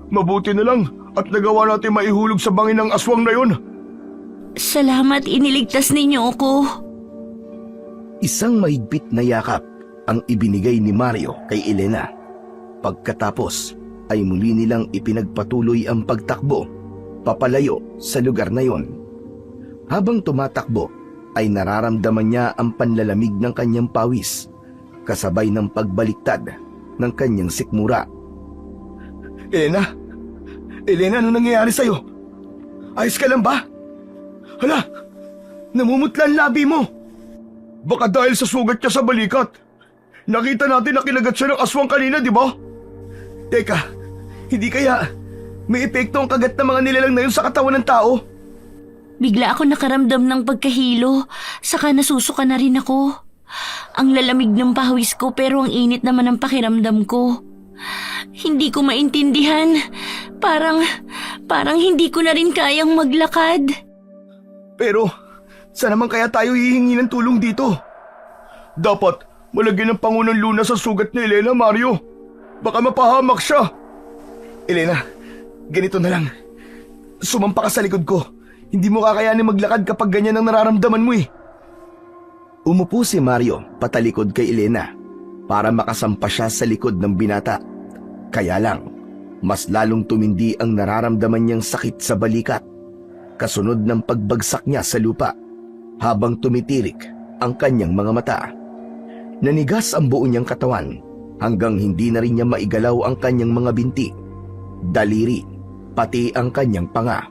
Speaker 3: Mabuti na lang at nagawa natin maihulog sa bangin ng aswang na yon.
Speaker 2: Salamat, iniligtas ninyo ako.
Speaker 1: Isang mahigpit na yakap ang ibinigay ni Mario kay Elena. Pagkatapos ay muli nilang ipinagpatuloy ang pagtakbo papalayo sa lugar na yon. Habang tumatakbo ay nararamdaman niya ang panlalamig ng kanyang pawis kasabay ng pagbaliktad ng kanyang sikmura.
Speaker 3: Elena? Elena, ano nangyayari sa'yo? Ayos ka lang ba? Hala, namumutla ang labi mo. Baka dahil sa sugat niya sa balikat. Nakita natin na kinagat siya ng aswang kanina, di ba? Teka, hindi kaya may epekto ang kagat ng mga nilalang na yun sa katawan ng tao?
Speaker 2: Bigla ako nakaramdam ng pagkahilo, saka nasusuka na rin ako. Ang lalamig ng pawis ko pero ang init naman ng pakiramdam ko. Hindi ko maintindihan. Parang hindi ko na rin kayang maglakad.
Speaker 3: Pero, saan naman kaya tayo hihingi ng tulong dito? Dapat malagyan ng pangunang lunas sa sugat ni Elena, Mario. Baka mapahamak siya. Elena, ganito na lang. Sumampa ka sa likod ko. Hindi mo kakayanin maglakad kapag ganyan ang nararamdaman mo eh.
Speaker 1: Umupo si Mario patalikod kay Elena para makasampa siya sa likod ng binata. Kaya lang, mas lalong tumindi ang nararamdaman niyang sakit sa balikat, kasunod ng pagbagsak niya sa lupa habang tumitirik ang kanyang mga mata. Nanigas ang buo niyang katawan hanggang hindi na rin niya maigalaw ang kanyang mga binti, daliri, pati ang kanyang panga.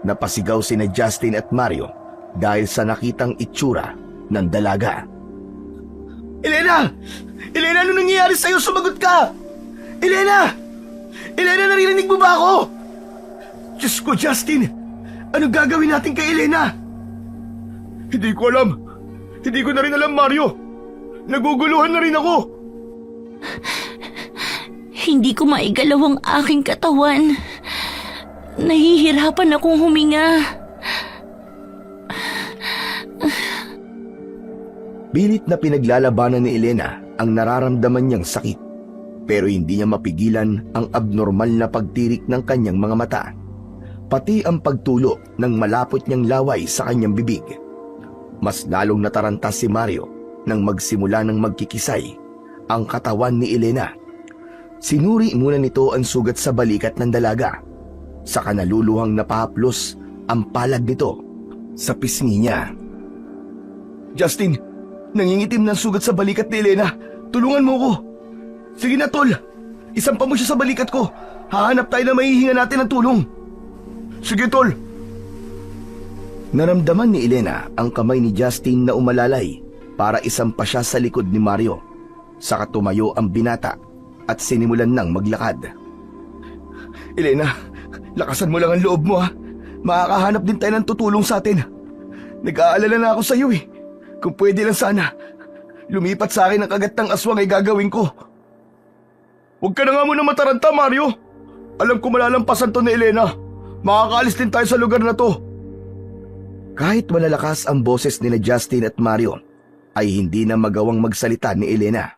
Speaker 1: Napasigaw sina Justin at Mario dahil sa nakitang itsura ng dalaga.
Speaker 3: Elena! Elena, ano nangyayari sa'yo? Sumagot ka! Elena! Elena, naririnig mo ba ako? Diyos ko, Justin! Anong gagawin natin kay Elena? Hindi ko alam. Hindi ko na rin alam, Mario. Naguguluhan na rin ako.
Speaker 2: Hindi ko maigalaw ang aking katawan. Nahihirapan akong huminga.
Speaker 1: Pilit na pinaglalabanan ni Elena ang nararamdaman niyang sakit, pero hindi niya mapigilan ang abnormal na pagtirik ng kanyang mga mata, pati ang pagtulo ng malapot niyang laway sa kanyang bibig. Mas lalong natarantas si Mario nang magsimula ng magkikisay ang katawan ni Elena. Sinuri muna nito ang sugat sa balikat ng dalaga, saka naluluhang napahaplos ang palad nito sa pisngi niya. "Justin, nangingitim ng sugat sa balikat ni Elena. Tulungan mo ko." "Sige na, tol. Isampa mo siya sa balikat ko. Hahanap tayo na mahihinga natin ng tulong." "Sige, tol." Naramdaman ni Elena ang kamay ni Justin na umalalay para isampa siya sa likod ni Mario. Saka tumayo ang binata at sinimulan ng maglakad. "Elena, lakasan mo lang ang loob mo ha. Makakahanap din tayo ng tutulong sa atin. Nag-aalala na ako sa iyo eh. Kung pwede lang sana, lumipat sa akin ang kagat ng aswang ay gagawin ko." "Huwag ka na nga muna mataranta, Mario. Alam ko malalampasan to ni Elena. Makakaalis din tayo sa lugar na to." Kahit malalakas ang boses nila Justin at Mario, ay hindi na magawang magsalita ni Elena.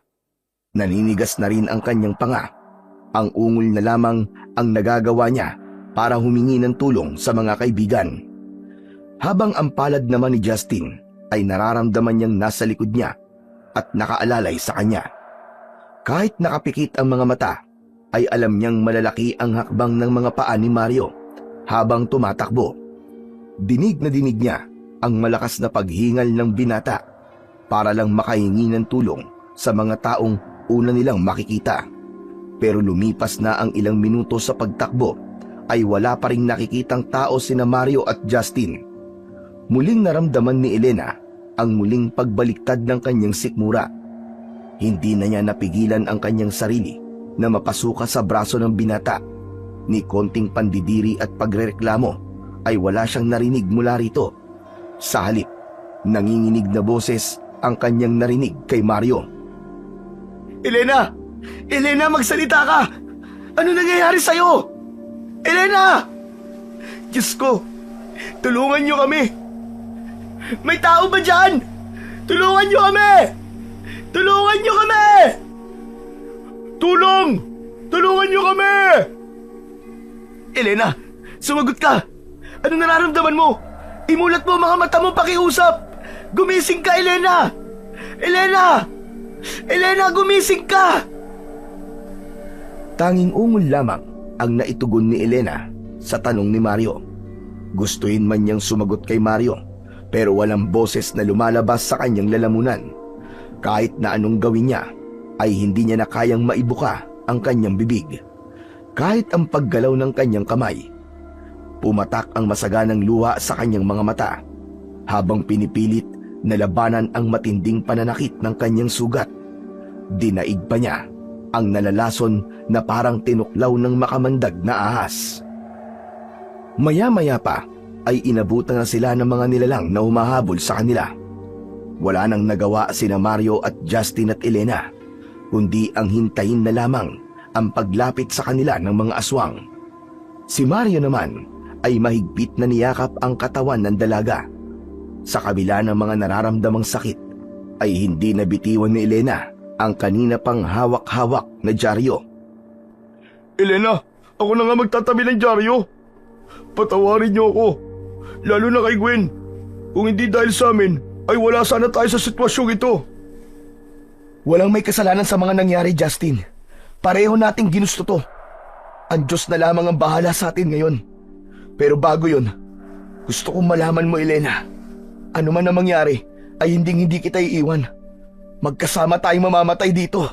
Speaker 1: Naninigas na rin ang kanyang panga. Ang ungol na lamang ang nagagawa niya para humingi ng tulong sa mga kaibigan. Habang ang palad naman ni Justin ay nararamdaman niyang nasa likod niya at nakaalalay sa kanya. Kahit nakapikit ang mga mata, ay alam niyang malalaki ang hakbang ng mga paa ni Mario habang tumatakbo. Dinig na dinig niya ang malakas na paghingal ng binata para lang makahingi ng tulong sa mga taong una nilang makikita. Pero lumipas na ang ilang minuto sa pagtakbo ay wala pa ring nakikitang tao sina Mario at Justin. Muling naramdaman ni Elena ang muling pagbaliktad ng kanyang sikmura. Hindi na niya napigilan ang kanyang sarili na mapasuka sa braso ng binata. Ni konting pandidiri at pagrereklamo ay wala siyang narinig mula rito. Sa halip, nanginginig na boses ang kanyang narinig kay Mario. "Elena! Elena, magsalita ka! Ano nangyayari sa'yo? Elena! Diyos ko, tulungan niyo kami! May tao ba dyan? Tulungan niyo kami! Tulungan niyo kami! Tulong! Tulungan niyo kami!" "Elena, sumagot ka! Ano nararamdaman mo? Imulat mo mga mata mo, pakiusap! Gumising ka, Elena! Elena! Elena, gumising ka!" Tanging ungol lamang ang naitugon ni Elena sa tanong ni Mario. Gustuin man niyang sumagot kay Mario, pero walang boses na lumalabas sa kanyang lalamunan. Kahit na anong gawin niya, ay hindi niya na kayang maibuka ang kanyang bibig. Kahit ang paggalaw ng kanyang kamay, pumatak ang masaganang luha sa kanyang mga mata habang pinipilit na labanan ang matinding pananakit ng kanyang sugat. Dinaig pa niya ang nalalason na parang tinuklaw ng makamandag na ahas. Maya-maya pa ay inabutan na sila ng mga nilalang na humahabol sa kanila. Wala nang nagawa sina Mario at Justin at Elena, kundi ang hintayin na lamang ang paglapit sa kanila ng mga aswang. Si Mario naman ay mahigpit na niyakap ang katawan ng dalaga. Sa kabila ng mga nararamdamang sakit, ay hindi nabitiwan ni Elena ang kanina pang hawak-hawak na dyaryo. "Elena, ako na nga magtatabi ng dyaryo. Patawarin niyo ako, lalo na kay Gwen. Kung hindi dahil sa amin, ay wala sana tayo sa sitwasyong ito." "Walang may kasalanan sa mga nangyari, Justin. Pareho nating ginusto to. Ang Diyos na lamang ang bahala sa atin ngayon. Pero bago yun, gusto kong malaman mo, Elena, ano man ang mangyari, ay hindi kita iiwan. Magkasama tayong mamamatay dito."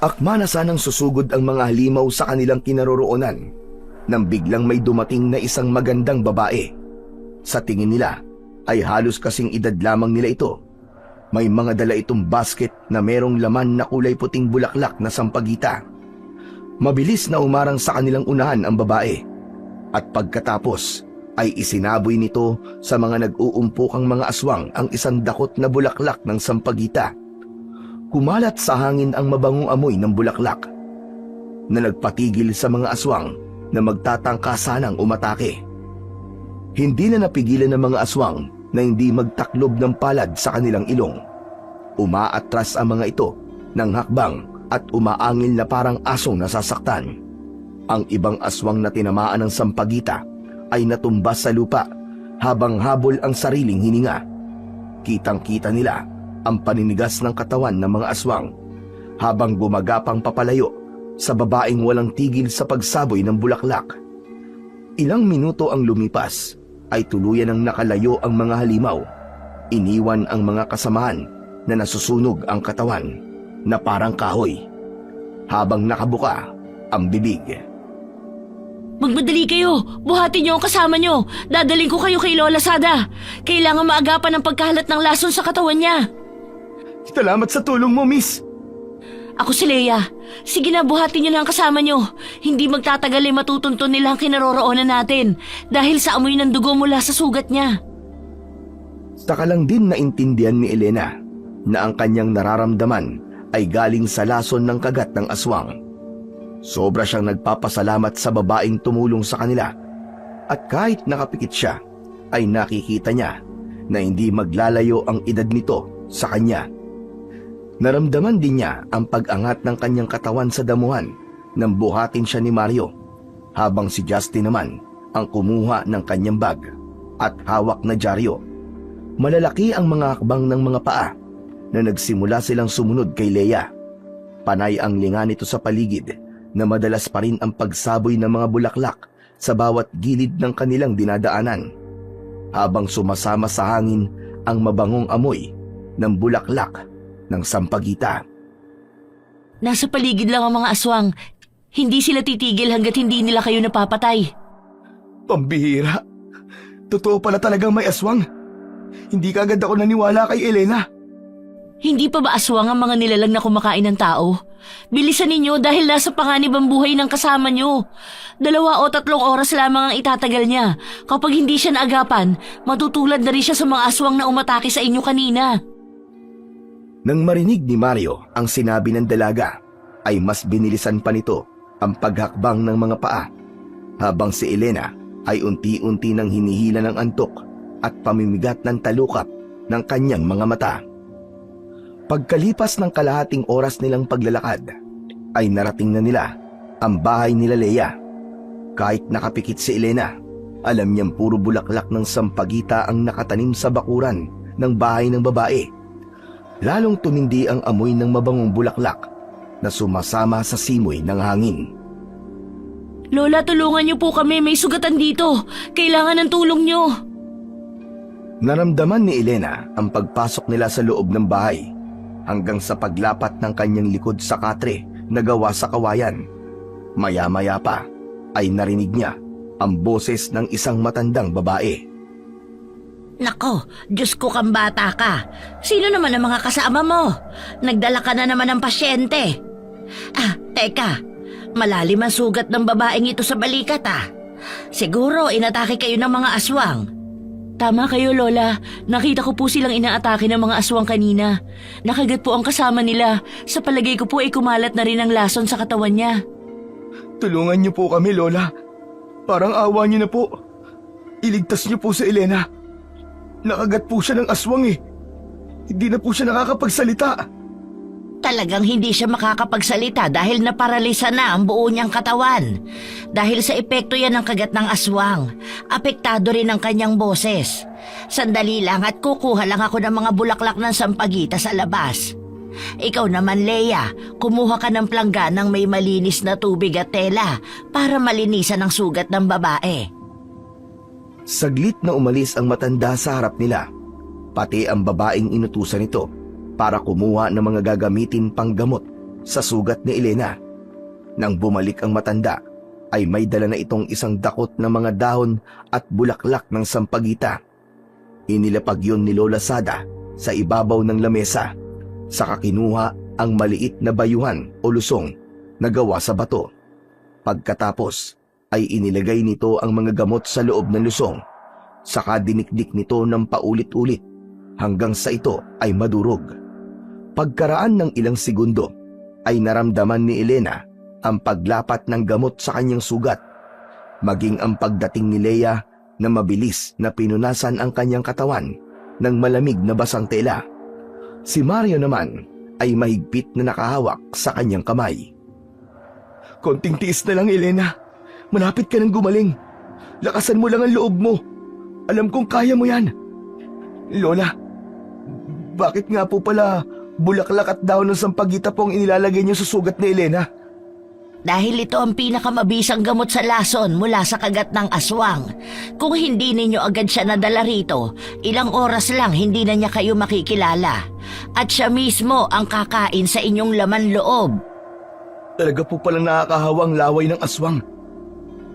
Speaker 1: Akma na sanang susugod ang mga halimaw sa kanilang kinaroroonan nang biglang may dumating na isang magandang babae. Sa tingin nila ay halos kasing edad lamang nila ito. May mga dala itong basket na merong laman na kulay puting bulaklak na sampagita. Mabilis na umarang sa kanilang unahan ang babae at pagkatapos ay isinaboy nito sa mga nag-uumpokang mga aswang ang isang dakot na bulaklak ng sampagita. Kumalat sa hangin ang mabangong amoy ng bulaklak na nagpatigil sa mga aswang na magtatangka sanang umatake. Hindi na napigilan ng mga aswang na hindi magtaklob ng palad sa kanilang ilong. Umaatras ang mga ito ng hakbang at umaangil na parang asong nasasaktan. Ang ibang aswang na tinamaan ng sampagita ay natumbas sa lupa habang habol ang sariling hininga. Kitang-kita nila ang paninigas ng katawan ng mga aswang habang gumagapang papalayo sa babaeng walang tigil sa pagsaboy ng bulaklak. Ilang minuto ang lumipas ay tuluyan ng nakalayo ang mga halimaw. Iniwan ang mga kasamahan na nasusunog ang katawan na parang kahoy habang nakabuka ang bibig.
Speaker 2: Magmadali kayo! Buhatin niyo ang kasama niyo! Dadaling ko kayo kay Lola Sada! Kailangan maagapan ang pagkahalat ng lason sa katawan niya!
Speaker 3: Salamat sa tulong mo, miss.
Speaker 2: Ako si Leia. Sige na, buhatin niyo na ang kasama niyo. Hindi magtatagal ay matutunton nila ang kinaroroonan natin dahil sa amoy ng dugo mula sa sugat niya.
Speaker 1: Saka lang din naintindihan ni Elena na ang kanyang nararamdaman ay galing sa lason ng kagat ng aswang. Sobra siyang nagpapasalamat sa babaeng tumulong sa kanila at kahit nakapikit siya ay nakikita niya na hindi maglalayo ang edad nito sa kanya. Naramdaman din niya ang pag-angat ng kanyang katawan sa damuhan nang buhatin siya ni Mario, habang si Justin naman ang kumuha ng kanyang bag at hawak na dyaryo. Malalaki ang mga hakbang ng mga paa na nagsimula silang sumunod kay Leia. Panay ang linga nito sa paligid na madalas pa rin ang pagsaboy ng mga bulaklak sa bawat gilid ng kanilang dinadaanan, habang sumasama sa hangin ang mabangong amoy ng bulaklak ng sampagita.
Speaker 2: Nasa paligid lang ang mga aswang. Hindi sila titigil hanggat hindi nila kayo napapatay.
Speaker 3: Pambihira. Totoo pala talagang may aswang. Hindi kaagad ako naniwala kay Elena.
Speaker 2: Hindi pa ba aswang ang mga nilalang na kumakain ng tao? Bilisan ninyo dahil nasa panganib ang buhay ng kasama nyo. 2 o 3 oras lamang ang itatagal niya. Kapag hindi siya naagapan, matutulad na rin siya sa mga aswang na umatake sa inyo kanina.
Speaker 1: Nang marinig ni Mario ang sinabi ng dalaga, ay mas binilisan pa nito ang paghakbang ng mga paa, habang si Elena ay unti-unti nang hinihila ng antok at pamimigat ng talukap ng kanyang mga mata. Pagkalipas ng kalahating oras nilang paglalakad, ay narating na nila ang bahay nila Leia. Kahit nakapikit si Elena, alam niyang puro bulaklak ng sampagita ang nakatanim sa bakuran ng bahay ng babae. Lalong tumindi ang amoy ng mabangong bulaklak na sumasama sa simoy ng hangin.
Speaker 2: Lola, tulungan niyo po kami. May sugatan dito. Kailangan ng tulong niyo.
Speaker 1: Naramdaman ni Elena ang pagpasok nila sa loob ng bahay hanggang sa paglapat ng kanyang likod sa katre na gawa sa kawayan. Maya-maya pa ay narinig niya ang boses ng isang matandang babae.
Speaker 2: Nako, Diyos ko kang bata ka. Sino naman ang mga kasama mo? Nagdala ka na naman ng pasyente. Teka. Malalim ang sugat ng babaeng ito sa balikat Siguro inatake kayo ng mga aswang. Tama kayo, Lola. Nakita ko po silang inaatake ng mga aswang kanina. Nakagat po ang kasama nila. Sa palagay ko po ay kumalat na rin ang lason sa katawan niya.
Speaker 3: Tulungan niyo po kami, Lola. Parang awa niyo na po. Iligtas niyo po si Elena. Nakagat po siya ng aswang Hindi na po siya nakakapagsalita.
Speaker 2: Talagang hindi siya makakapagsalita dahil naparalisa na ang buo niyang katawan. Dahil sa epekto yan ng kagat ng aswang, apektado rin ang kanyang boses. Sandali lang at kukuha lang ako ng mga bulaklak ng sampagita sa labas. Ikaw naman, Leia, kumuha ka ng plangganang may malinis na tubig at tela para malinisan ang sugat ng babae.
Speaker 1: Saglit na umalis ang matanda sa harap nila, pati ang babaeng inutusan nito para kumuha ng mga gagamitin panggamot sa sugat ni Elena. Nang bumalik ang matanda, ay may dala na itong isang dakot na mga dahon at bulaklak ng sampagita. Inilapag yun ni Lola Sada sa ibabaw ng lamesa, saka kinuha ang maliit na bayuhan o lusong na gawa sa bato. Pagkatapos ay inilagay nito ang mga gamot sa loob ng lusong, saka dinikdik nito ng paulit-ulit hanggang sa ito ay madurog. Pagkaraan ng ilang segundo ay naramdaman ni Elena ang paglapat ng gamot sa kanyang sugat, maging ang pagdating ni Leia na mabilis na pinunasan ang kanyang katawan ng malamig na basang tela. Si Mario naman ay mahigpit na nakahawak sa kanyang kamay.
Speaker 3: Konting tiis na lang, Elena. Malapit ka nang gumaling. Lakasan mo lang ang loob mo. Alam kong kaya mo yan. Lola, bakit nga po pala bulaklak at dahon ng sampagita po ang inilalagay niyo sa sugat ni Elena?
Speaker 2: Dahil ito ang pinakamabisang gamot sa lason mula sa kagat ng aswang. Kung hindi ninyo agad siya nadala rito, ilang oras lang hindi na niya kayo makikilala. At siya mismo ang kakain sa inyong laman loob.
Speaker 3: Talaga po palang nakakahawang laway ng aswang.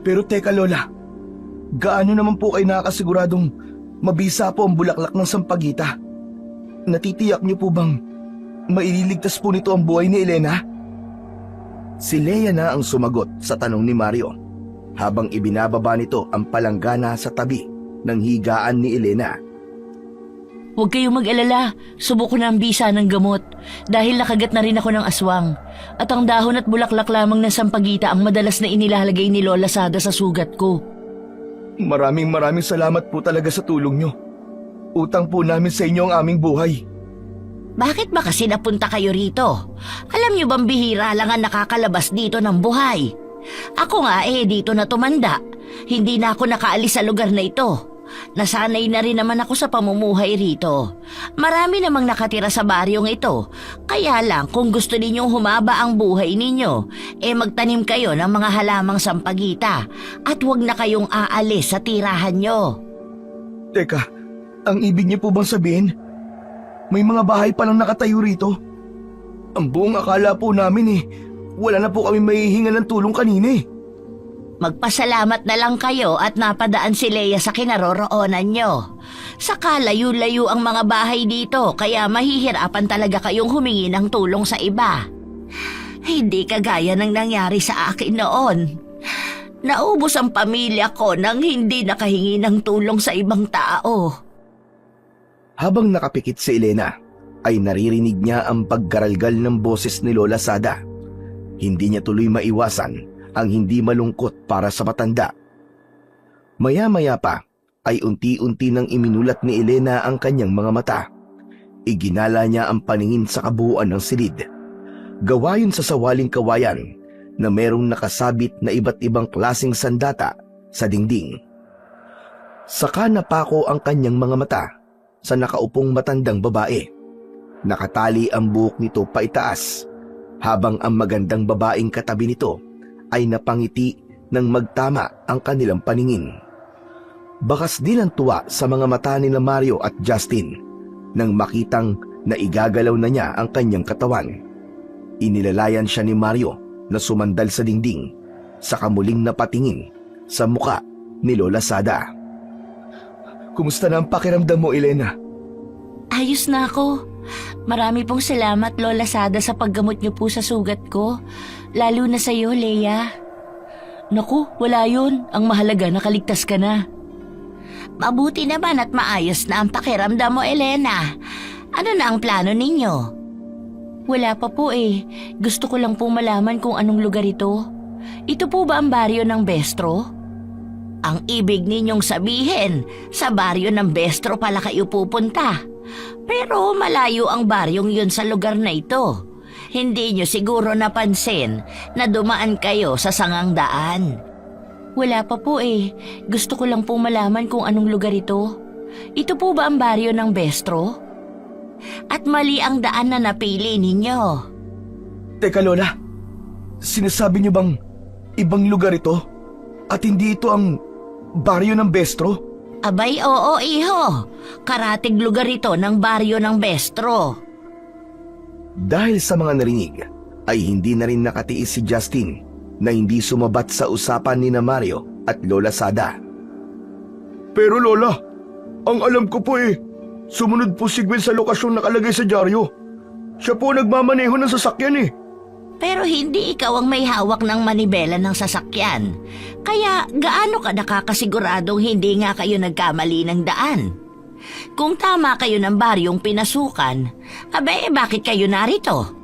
Speaker 3: Pero teka, Lola, gaano naman po kayo nakakasiguradong mabisa po ang bulaklak ng sampagita? Natitiyak niyo po bang maililigtas po nito ang buhay ni Elena?
Speaker 1: Si Leia na ang sumagot sa tanong ni Mario habang ibinababa nito ang palanggana sa tabi ng higaan ni Elena.
Speaker 2: Huwag kayong mag-alala, subok ko na ang bisa ng gamot dahil nakagat na rin ako ng aswang. At ang dahon at bulaklak lamang ng sampagita ang madalas na inilalagay ni Lola Sada sa sugat ko.
Speaker 3: Maraming salamat po talaga sa tulong niyo. Utang po namin sa inyo ang aming buhay.
Speaker 2: Bakit ba kasi napunta kayo rito? Alam niyo bang bihira lang ang nakakalabas dito ng buhay? Ako nga dito na tumanda. Hindi na ako nakaalis sa lugar na ito. Nasanay na rin naman ako sa pamumuhay rito. Marami namang nakatira sa baryong ito. Kaya lang kung gusto ninyong humaba ang buhay ninyo, magtanim kayo ng mga halamang sampagita at huwag na kayong aalis sa tirahan nyo.
Speaker 3: Teka, ang ibig niyo po bang sabihin, may mga bahay palang nakatayo rito? Ang buong akala po namin wala na po kami mahihinga ng tulong kanina
Speaker 2: Magpasalamat na lang kayo at napadaan si Leia sa kinaroroonan nyo. Saka layo-layo ang mga bahay dito kaya mahihirapan talaga kayong humingi ng tulong sa iba. Hindi kagaya ng nangyari sa akin noon. Naubos ang pamilya ko nang hindi nakahingi ng tulong sa ibang tao.
Speaker 1: Habang nakapikit si Elena, ay naririnig niya ang paggaralgal ng boses ni Lola Sada. Hindi niya tuloy maiwasan ang hindi malungkot para sa matanda. Maya-maya pa ay unti-unti nang iminulat ni Elena ang kanyang mga mata. Iginala niya ang paningin sa kabuuan ng silid. Gawa yun sa sawaling kawayan na merong nakasabit na iba't ibang klaseng sandata sa dingding. Saka napako ang kanyang mga mata sa nakaupong matandang babae. Nakatali ang buhok nito paitaas, habang ang magandang babaeng katabi nito ay napangiti nang magtama ang kanilang paningin. Bakas din ang tuwa sa mga mata ni Mario at Justin nang makitang naigagalaw na niya ang kanyang katawan. Inilalayan siya ni Mario na sumandal sa dingding, saka muling napatingin sa muka ni Lola Sada.
Speaker 3: Kumusta na ang pakiramdam mo, Elena?
Speaker 2: Ayos na ako. Marami pong salamat, Lola Sada, sa paggamot niyo po sa sugat ko. Lalo na sa iyo, Leia. Naku, wala yun. Ang mahalaga, nakaligtas ka na. Mabuti naman at maayos na ang pakiramdam mo, Elena. Ano na ang plano ninyo? Wala pa po Gusto ko lang po malaman kung anong lugar ito. Ito po ba ang baryo ng Bestro? Ang ibig ninyong sabihin, sa baryo ng Bestro pala kayo pupunta. Pero malayo ang baryong yun sa lugar na ito. Hindi nyo siguro napansin na dumaan kayo sa sangang daan. Wala pa po Gusto ko lang po malaman kung anong lugar ito. Ito po ba ang baryo ng Bestro? At mali ang daan na napili ninyo.
Speaker 3: Teka, Lola. Sinasabi niyo bang ibang lugar ito? At hindi ito ang baryo ng Bestro?
Speaker 2: Abay, oo, iho. Karatig lugar ito ng baryo ng Bestro.
Speaker 1: Dahil sa mga narinig, ay hindi na rin nakatiis si Justin na hindi sumabat sa usapan ni Mario at Lola Sada.
Speaker 3: Pero Lola, ang alam ko po sumunod po si Gwen sa lokasyon nakalagay sa dyaryo. Siya po nagmamaneho ng sasakyan
Speaker 2: Pero hindi ikaw ang may hawak ng manibela ng sasakyan. Kaya gaano ka nakakasiguradong hindi nga kayo nagkamali ng daan? Kung tama kayo ng baryong pinasukan, bakit kayo narito?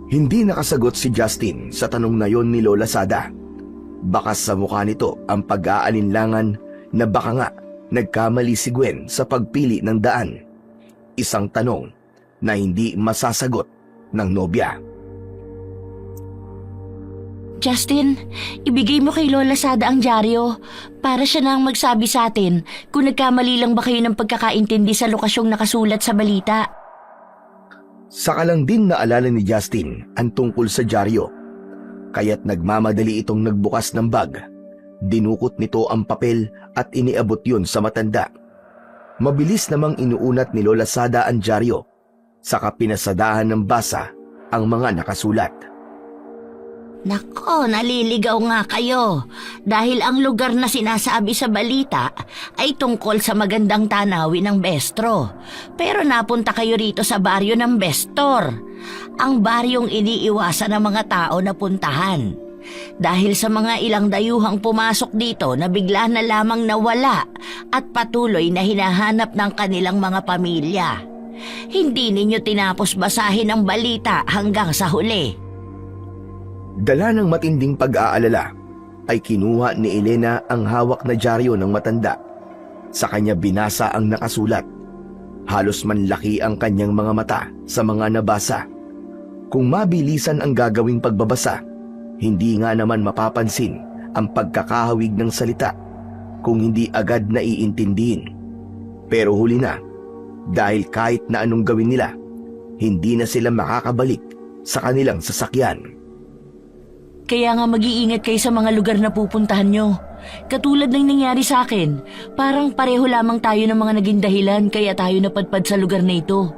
Speaker 1: Hindi nakasagot si Justin sa tanong na yon ni Lola Sada. Bakas sa mukha nito ang pag-aalinlangan na baka nga nagkamali si Gwen sa pagpili ng daan. Isang tanong na hindi masasagot ng nobya.
Speaker 2: Justin, ibigay mo kay Lola Sada ang dyaryo para siya na ang magsabi sa atin kung nagkamali lang ba kayo ng pagkakaintindi sa lokasyong nakasulat sa balita.
Speaker 1: Saka lang din naalala ni Justin ang tungkol sa dyaryo, kaya't nagmamadali itong nagbukas ng bag. Dinukot nito ang papel at iniabot yun sa matanda. Mabilis namang inuunat ni Lola Sada ang dyaryo, saka pinasadahan ng basa ang mga nakasulat.
Speaker 2: Nako, naliligaw nga kayo dahil ang lugar na sinasabi sa balita ay tungkol sa magandang tanawin ng Bestro. Pero napunta kayo rito sa baryo ng Bestor, ang baryong iniiwasan ng mga tao na puntahan. Dahil sa mga ilang dayuhang pumasok dito na bigla na lamang nawala at patuloy na hinahanap ng kanilang mga pamilya. Hindi ninyo tinapos basahin ang balita hanggang sa huli.
Speaker 1: Dala ng matinding pag-aalala ay kinuha ni Elena ang hawak na dyaryo ng matanda. Sa kanya binasa ang nakasulat. Halos manlaki ang kanyang mga mata sa mga nabasa. Kung mabilisan ang gagawing pagbabasa, hindi nga naman mapapansin ang pagkakahawig ng salita kung hindi agad naiintindihin. Pero huli na, dahil kahit na anong gawin nila, hindi na sila makakabalik sa kanilang sasakyan.
Speaker 2: Kaya nga mag-iingat kayo sa mga lugar na pupuntahan nyo. Katulad ng nangyari sa akin, parang pareho lamang tayo ng mga naging dahilan kaya tayo napadpad sa lugar na ito.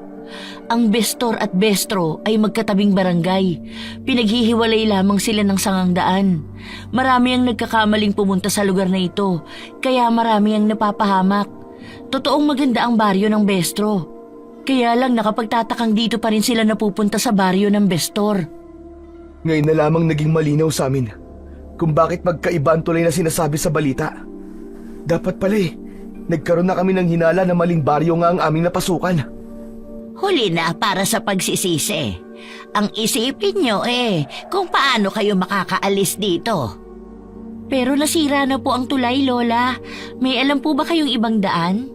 Speaker 2: Ang Bestor at Bestro ay magkatabing barangay. Pinaghihiwalay lamang sila ng sangang daan. Marami ang nagkakamaling pumunta sa lugar na ito, kaya marami ang napapahamak. Totoong maganda ang baryo ng Bestro. Kaya lang nakapagtatakang dito pa rin sila napupunta sa baryo ng Bestor.
Speaker 3: Ngayon na lamang naging malinaw sa amin kung bakit magkaiba ang tulay na sinasabi sa balita. Dapat pala nagkaroon na kami ng hinala na maling baryo nga ang aming napasukan.
Speaker 2: Huli na para sa pagsisisi. Ang isipin nyo kung paano kayo makakaalis dito. Pero nasira na po ang tulay, Lola. May alam po ba kayong ibang daan?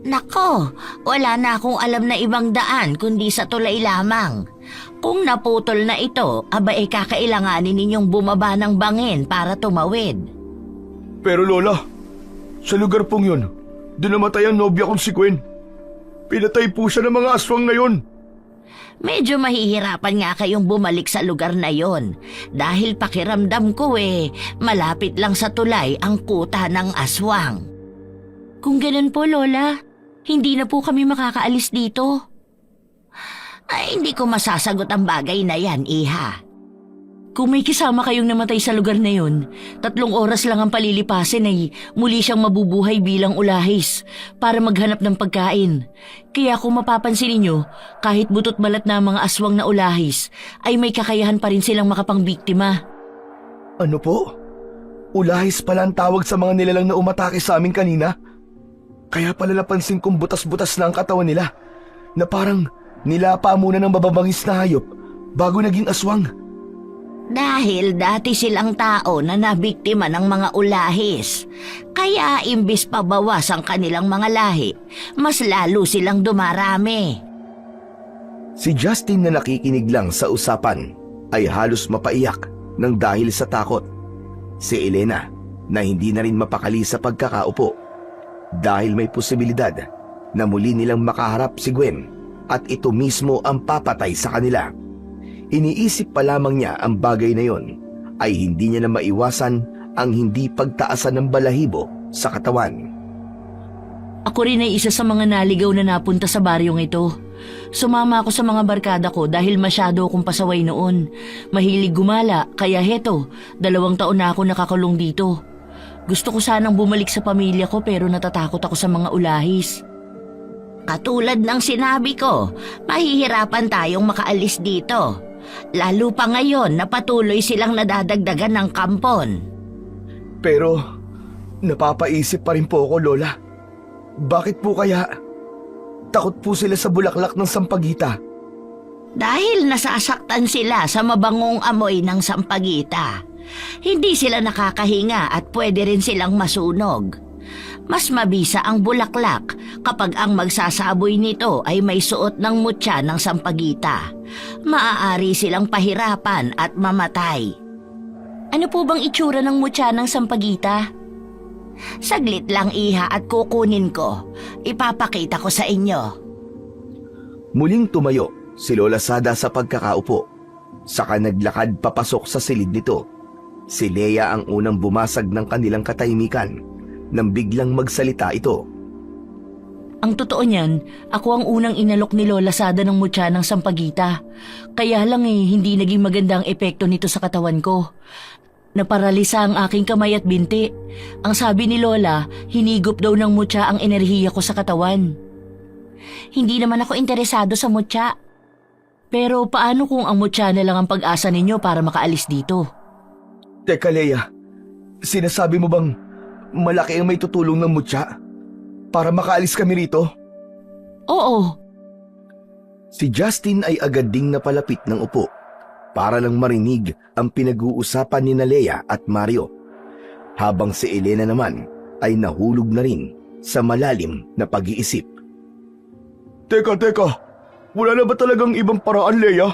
Speaker 2: Nako, wala na akong alam na ibang daan kundi sa tulay lamang. Kung naputol na ito, kakailanganin ninyong bumaba ng bangin para tumawid.
Speaker 3: Pero Lola, sa lugar pong yun, doon namatay ang nobya kong si Gwen. Pinatay po siya ng mga aswang na yun.
Speaker 2: Medyo mahihirapan nga kayong bumalik sa lugar na yon dahil pakiramdam ko malapit lang sa tulay ang kuta ng aswang. Kung ganun po, Lola, hindi na po kami makakaalis dito. Ay, hindi ko masasagot ang bagay na yan, Iha. Kung may kasama kayong namatay sa lugar na yun, 3 oras lang ang palilipasin ay muli siyang mabubuhay bilang ulahis para maghanap ng pagkain. Kaya kung mapapansin ninyo, kahit butot balat na mga aswang na ulahis, ay may kakayahan pa rin silang makapangbiktima.
Speaker 3: Ano po? Ulahis pala ang tawag sa mga nilalang na umatake sa amin kanina? Kaya pala napansin kong butas-butas na ang katawan nila, na parang nilapa muna ng bababangis na hayop bago naging aswang.
Speaker 2: Dahil dati silang tao na nabiktima ng mga ulahis. Kaya imbis pabawas ang kanilang mga lahi, mas lalo silang dumarami.
Speaker 1: Si Justin na nakikinig lang sa usapan ay halos mapaiyak ng dahil sa takot. Si Elena na hindi na rin mapakali sa pagkakaupo dahil may posibilidad na muli nilang makaharap si Gwen at ito mismo ang papatay sa kanila. Iniisip pa lamang niya ang bagay na yon ay hindi niya na maiwasan ang hindi pagtaasan ng balahibo sa katawan.
Speaker 2: Ako rin ay isa sa mga naligaw na napunta sa baryong ito. Sumama ako sa mga barkada ko dahil masyado akong pasaway noon. Mahilig gumala, kaya heto, 2 taon na ako nakakulong dito. Gusto ko sanang bumalik sa pamilya ko pero natatakot ako sa mga ulahis. Katulad ng sinabi ko, mahihirapan tayong makaalis dito. Lalo pa ngayon na patuloy silang nadadagdagan ng kampon.
Speaker 3: Pero napapaisip pa rin po ako, Lola. Bakit po kaya takot po sila sa bulaklak ng sampagita?
Speaker 2: Dahil nasasaktan sila sa mabangong amoy ng sampagita. Hindi sila nakakahinga at pwede rin silang masunog. Mas mabisa ang bulaklak kapag ang magsasaboy nito ay may suot ng mutya ng sampagita. Maaari silang pahirapan at mamatay. Ano po bang itsura ng mutya ng sampagita? Saglit lang iha at kukunin ko. Ipapakita ko sa inyo.
Speaker 1: Muling tumayo si Lola Sada sa pagkakaupo. Saka naglakad papasok sa silid nito. Si Leia ang unang bumasag ng kanilang katahimikan nang biglang magsalita ito.
Speaker 2: Ang totoo niyan, ako ang unang inalok ni Lola Sada ng mutya ng sampagita. Kaya lang hindi naging maganda ang epekto nito sa katawan ko. Naparalisa ang aking kamay at binti. Ang sabi ni Lola, hinigop daw ng mutya ang enerhiya ko sa katawan. Hindi naman ako interesado sa mutya. Pero paano kung ang mutya na lang ang pag-asa ninyo para makaalis dito?
Speaker 1: Teka Leia, sinasabi mo bang malaki ang may tutulong ng mutya para makaalis kami rito?
Speaker 2: Oo.
Speaker 1: Si Justin ay agad ding napalapit ng upo para lang marinig ang pinag-uusapan ni Leia at Mario, habang si Elena naman ay nahulog na rin sa malalim na pag-iisip.
Speaker 3: Teka, wala na ba talagang ibang paraan, Leia?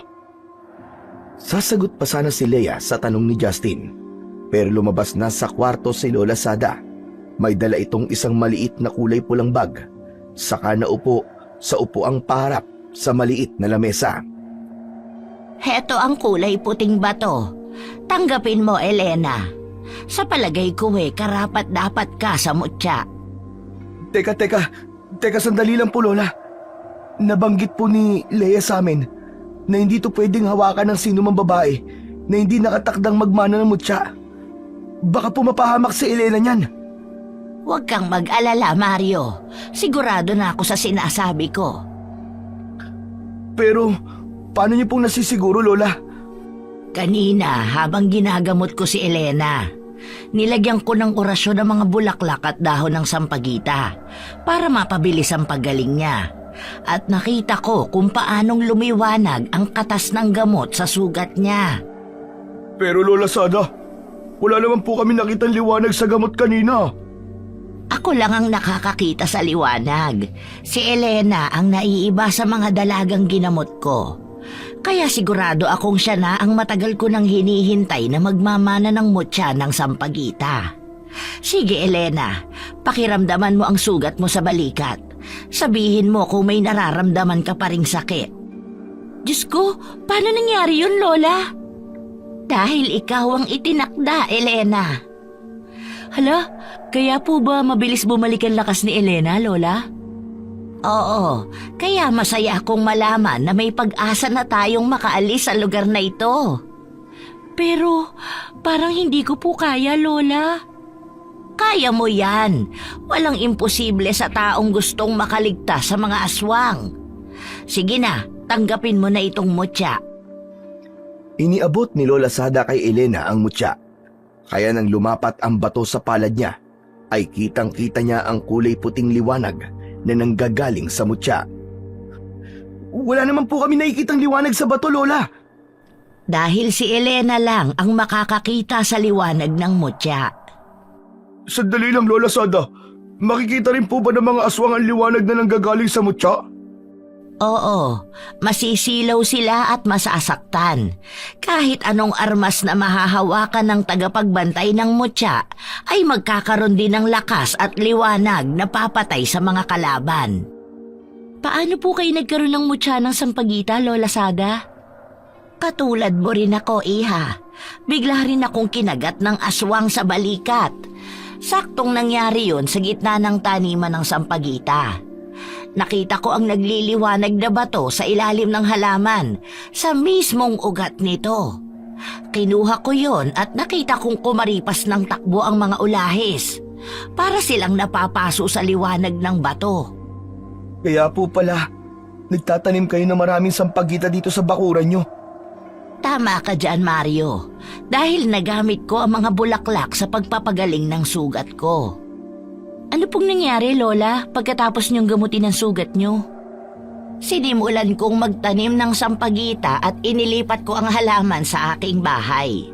Speaker 1: Sasagot pa sana si Leia sa tanong ni Justin, pero lumabas na sa kwarto si Lola Sada. May dala itong isang maliit na kulay pulang bag, saka naupo sa upuang paharap sa maliit na lamesa.
Speaker 2: Heto ang kulay puting bato. Tanggapin mo, Elena. Sa palagay ko karapat dapat ka sa mutya.
Speaker 1: Teka, sandali lang po Lola. Nabanggit po ni Leia sa amin na hindi to pwedeng hawakan ng sino mang babae na hindi nakatakdang magmana ng mutya. Baka po mapahamak si Elena niyan.
Speaker 2: Huwag kang mag-alala, Mario. Sigurado na ako sa sinasabi ko.
Speaker 1: Pero paano niyo pong nasisiguro, Lola?
Speaker 2: Kanina, habang ginagamot ko si Elena, nilagyan ko ng orasyon ng mga bulaklak at dahon ng sampagita para mapabilis ang paggaling niya. At nakita ko kung paanong lumiwanag ang katas ng gamot sa sugat niya.
Speaker 3: Pero Lola Sada, wala naman po kami nakitang liwanag sa gamot kanina.
Speaker 2: Ako lang ang nakakakita sa liwanag. Si Elena ang naiiba sa mga dalagang ginamot ko. Kaya sigurado akong siya na ang matagal ko nang hinihintay na magmamana ng mutya ng sampagita. Sige Elena, pakiramdaman mo ang sugat mo sa balikat. Sabihin mo kung may nararamdaman ka pa ring sakit. Diyos ko, paano nangyari yun, Lola? Dahil ikaw ang itinakda, Elena. Hala, kaya po ba mabilis bumalik ang lakas ni Elena, Lola? Oo, kaya masaya akong malaman na may pag-asa na tayong makaalis sa lugar na ito. Pero parang hindi ko po kaya, Lola. Kaya mo yan. Walang imposible sa taong gustong makaligtas sa mga aswang. Sige na, tanggapin mo na itong mutya.
Speaker 1: Iniabot ni Lola Sada kay Elena ang mutya. Kaya nang lumapat ang bato sa palad niya, ay kitang-kita niya ang kulay puting liwanag na nanggagaling sa mutya. Wala naman po kami nakikitang liwanag sa bato, Lola.
Speaker 2: Dahil si Elena lang ang makakakita sa liwanag ng mutya.
Speaker 3: Sandali lang, Lola Sada. Makikita rin po ba ng mga aswang ang liwanag na nanggagaling sa mutya?
Speaker 2: Oo, masisilaw sila at masasaktan. Kahit anong armas na mahahawakan ng tagapagbantay ng mutya ay magkakaroon din ng lakas at liwanag na papatay sa mga kalaban. Paano po kayo nagkaroon ng mutya ng sampagita, Lola Sada? Katulad mo rin ako, Iha. Bigla rin akong kinagat ng aswang sa balikat. Saktong nangyari yun sa gitna ng taniman ng sampagita. Nakita ko ang nagliliwanag na bato sa ilalim ng halaman, sa mismong ugat nito. Kinuha ko yon at nakita kong kumaripas ng takbo ang mga ulahis. Para silang napapaso sa liwanag ng bato.
Speaker 1: Kaya po pala, nagtatanim kayo ng maraming sampagita dito sa bakuran nyo.
Speaker 2: Tama ka dyan, Mario. Dahil nagamit ko ang mga bulaklak sa pagpapagaling ng sugat ko. Ano pong nangyari, Lola, pagkatapos niyong gamutin ang sugat niyo? Sinimulan kong magtanim ng sampagita at inilipat ko ang halaman sa aking bahay.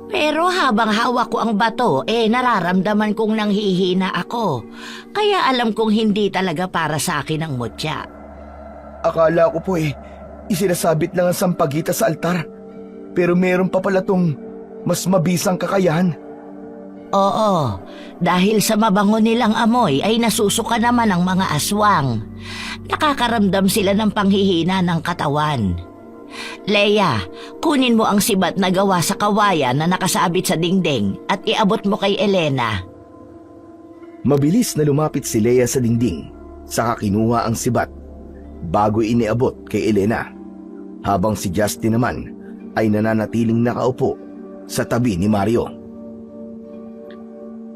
Speaker 2: Pero habang hawak ko ang bato, nararamdaman kong nanghihina ako. Kaya alam kong hindi talaga para sa akin ang mutya.
Speaker 3: Akala ko po isinasabit lang ang sampagita sa altar. Pero meron pa pala tong mas mabisang kakayahan.
Speaker 2: Oo, dahil sa mabango nilang amoy ay nasusuka naman ang mga aswang. Nakakaramdam sila ng panghihina ng katawan. Leia, kunin mo ang sibat na gawa sa kawayan na nakasabit sa dingding at iabot mo kay Elena.
Speaker 1: Mabilis na lumapit si Leia sa dingding, saka kinuha ang sibat bago iniabot kay Elena, habang si Justin naman ay nananatiling nakaupo sa tabi ni Mario.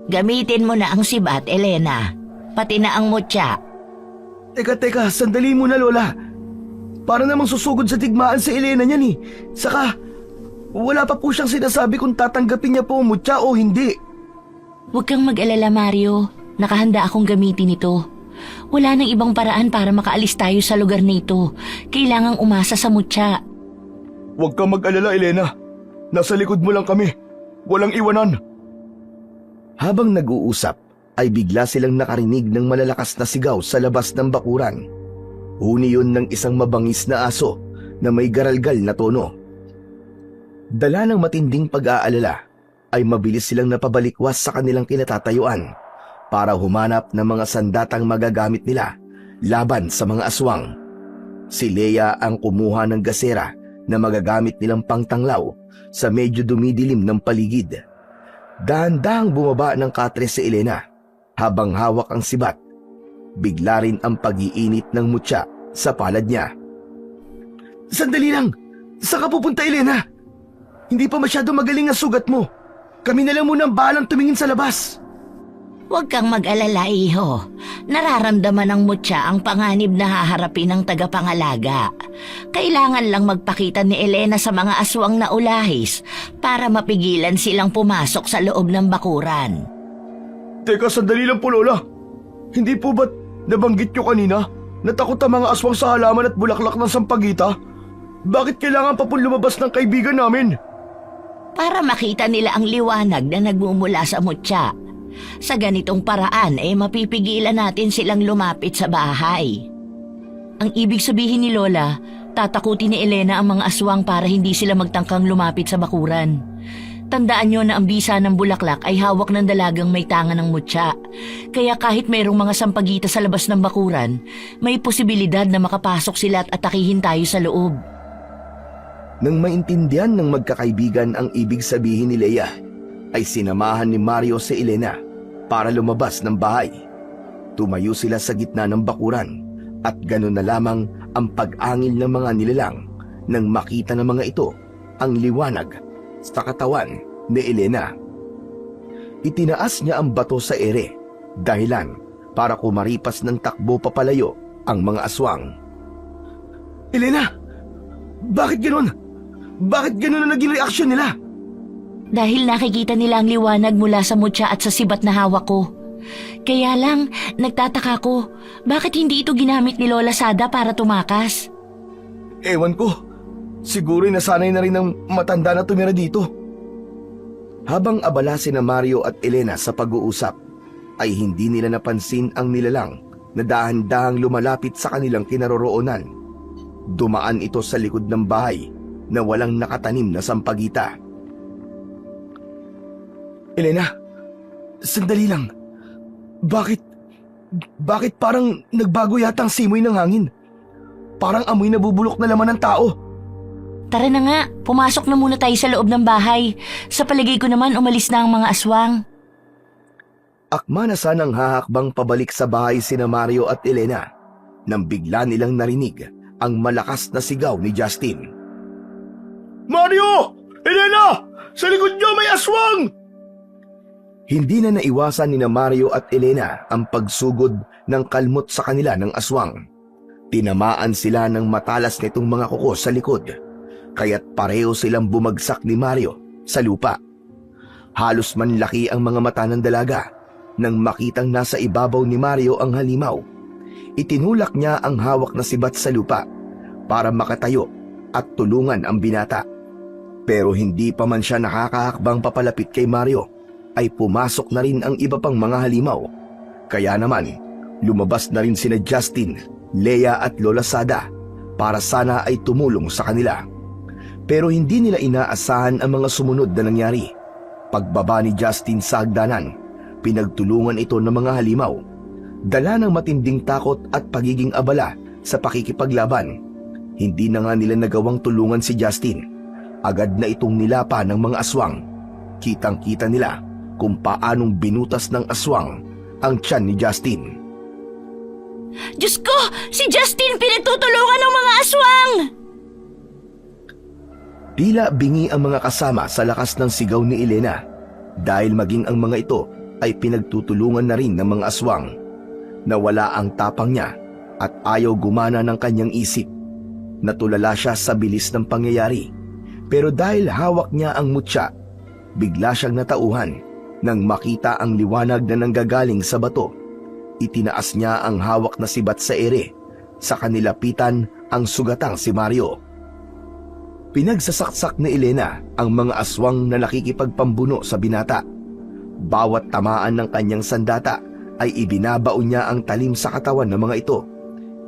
Speaker 2: Gamitin mo na ang sibat, Elena. Pati na ang mutya.
Speaker 3: Teka, sandali muna Lola. Para namang susugod sa tigmaan si Elena niyan eh. Saka, wala pa po siyang sinasabi kung tatanggapin niya po ang mutya o hindi.
Speaker 2: Huwag kang mag-alala, Mario. Nakahanda akong gamitin ito. Wala nang ibang paraan para makaalis tayo sa lugar na ito. Kailangang umasa sa mutya.
Speaker 3: Huwag kang mag-alala, Elena. Nasa likod mo lang kami. Walang iwanan.
Speaker 1: Habang nag-uusap, ay bigla silang nakarinig ng malalakas na sigaw sa labas ng bakuran. Huni yun ng isang mabangis na aso na may garalgal na tono. Dala ng matinding pag-aalala, ay mabilis silang napabalikwas sa kanilang kinatatayuan para humanap ng mga sandatang magagamit nila laban sa mga aswang. Si Leia ang kumuha ng gasera na magagamit nilang pangtanglaw sa medyo dumidilim ng paligid. Dahan-dahang bumaba ng katre si Elena habang hawak ang sibat. Bigla rin ang pag-iinit ng mutya sa palad niya.
Speaker 3: Sandali lang! Saan ka pupunta, Elena? Hindi pa masyado magaling ang sugat mo. Kami na lang muna ang bahalang tumingin sa labas.
Speaker 2: Huwag kang mag-alala, iho. Nararamdaman ng mutya ang panganib na haharapin ng tagapangalaga. Kailangan lang magpakita ni Elena sa mga aswang na ulahis para mapigilan silang pumasok sa loob ng bakuran.
Speaker 3: Teka, sandali lang po, Lola. Hindi po ba't nabanggit nyo kanina na takot ang mga aswang sa halaman at bulaklak ng sampagita? Bakit kailangan pa pong lumabas ng kaibigan namin?
Speaker 2: Para makita nila ang liwanag na nagmumula sa mutya. Sa ganitong paraan mapipigilan natin silang lumapit sa bahay. Ang ibig sabihin ni Lola, tatakutin ni Elena ang mga aswang para hindi sila magtangkang lumapit sa bakuran. Tandaan nyo na ang bisa ng bulaklak ay hawak ng dalagang may tanga ng mutya. Kaya kahit mayroong mga sampagita sa labas ng bakuran, may posibilidad na makapasok sila at atakihin tayo sa loob.
Speaker 1: Nang maintindihan ng magkakaibigan ang ibig sabihin ni Leia, ay sinamahan ni Mario si Elena para lumabas ng bahay. Tumayo sila sa gitna ng bakuran at gano'n na lamang ang pag-angil ng mga nilalang nang makita ng mga ito ang liwanag sa katawan ni Elena. Itinaas niya ang bato sa ere, dahilan para kumaripas ng takbo papalayo ang mga aswang.
Speaker 3: Elena! Bakit gano'n? Bakit gano'n na naging reaksyon nila?
Speaker 2: Dahil nakikita nila ang liwanag mula sa mutya at sa sibat na hawak ko. Kaya lang, nagtataka ko, bakit hindi ito ginamit ni Lola Sada para tumakas?
Speaker 3: Ewan ko. Siguro nasanay na rin ng matanda na tumira dito.
Speaker 1: Habang abala sina Mario at Elena sa pag-uusap, ay hindi nila napansin ang nilalang na dahan-dahang lumalapit sa kanilang kinaroroonan. Dumaan ito sa likod ng bahay na walang nakatanim na sampagita.
Speaker 3: Elena, sandali lang. Bakit parang nagbago yata ang simoy ng hangin? Parang amoy na bubulok na laman ng tao.
Speaker 2: Tara na nga, pumasok na muna tayo sa loob ng bahay. Sa paligay ko naman umalis na ang mga aswang.
Speaker 1: Akma na sanang hahakbang pabalik sa bahay sina Mario at Elena nang bigla nilang narinig ang malakas na sigaw ni Justin.
Speaker 3: Mario! Elena! Sa likod niyo may aswang!
Speaker 1: Hindi na naiwasan ni Mario at Elena ang pagsugod ng kalmot sa kanila ng aswang. Tinamaan sila ng matalas nitong mga kuko sa likod, kaya't pareho silang bumagsak ni Mario sa lupa. Halos manlaki ang mga mata ng dalaga nang makitang nasa ibabaw ni Mario ang halimaw. Itinulak niya ang hawak na sibat sa lupa para makatayo at tulungan ang binata. Pero hindi pa man siya nakakahakbang papalapit kay Mario, ay pumasok na rin ang iba pang mga halimaw. Kaya naman, lumabas na rin sina Justin, Leia at Lola Sada para sana ay tumulong sa kanila. Pero hindi nila inaasahan ang mga sumunod na nangyari. Pagbaba ni Justin sa hagdanan, pinagtulungan ito ng mga halimaw. Dala ng matinding takot at pagiging abala sa pakikipaglaban, hindi na nga nila nagawang tulungan si Justin. Agad na itong nilapa ng mga aswang. Kitang-kita nila kung paanong binutas ng aswang ang tiyan ni Justin.
Speaker 2: Diyos ko! Si Justin pinagtutulungan ng mga aswang!
Speaker 1: Tila bingi ang mga kasama sa lakas ng sigaw ni Elena dahil maging ang mga ito ay pinagtutulungan na rin ng mga aswang. Nawala ang tapang niya at ayaw gumana ng kanyang isip. Natulala siya sa bilis ng pangyayari. Pero dahil hawak niya ang mutya, bigla siyang natauhan nang makita ang liwanag na nanggagaling sa bato. Itinaas niya ang hawak na sibat sa ere. Sa kanilapitan ang sugatang si Mario. Pinagsasaksak ni Elena ang mga aswang na nakikipagpambuno sa binata. Bawat tamaan ng kanyang sandata ay ibinabaon niya ang talim sa katawan ng mga ito.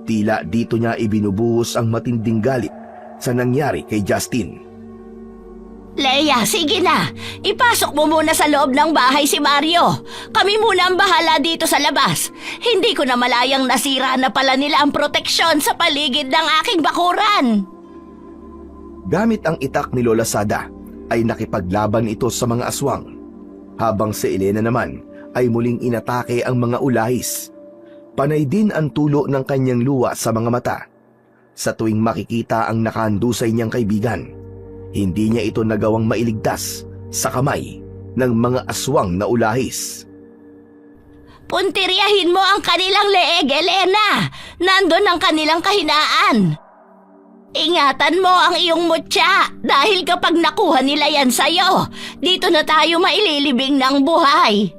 Speaker 1: Tila dito niya ibinubuhos ang matinding galit sa nangyari kay Justin.
Speaker 2: Leia, sige na. Ipasok mo muna sa loob ng bahay si Mario. Kami muna ang bahala dito sa labas. Hindi ko na malayang nasira na pala nila ang proteksyon sa paligid ng aking bakuran.
Speaker 1: Gamit ang itak ni Lola Sada, ay nakipaglaban ito sa mga aswang. Habang si Elena naman ay muling inatake ang mga ulahis. Panay din ang tulo ng kanyang luwa sa mga mata. Sa tuwing makikita ang nakahandusay niyang kaibigan, hindi niya ito nagawang mailigtas sa kamay ng mga aswang na ulahis.
Speaker 2: Puntiryahin mo ang kanilang leeg, Elena. Nandun ang kanilang kahinaan. Ingatan mo ang iyong mutya dahil kapag nakuha nila yan sa'yo, dito na tayo maililibing ng buhay.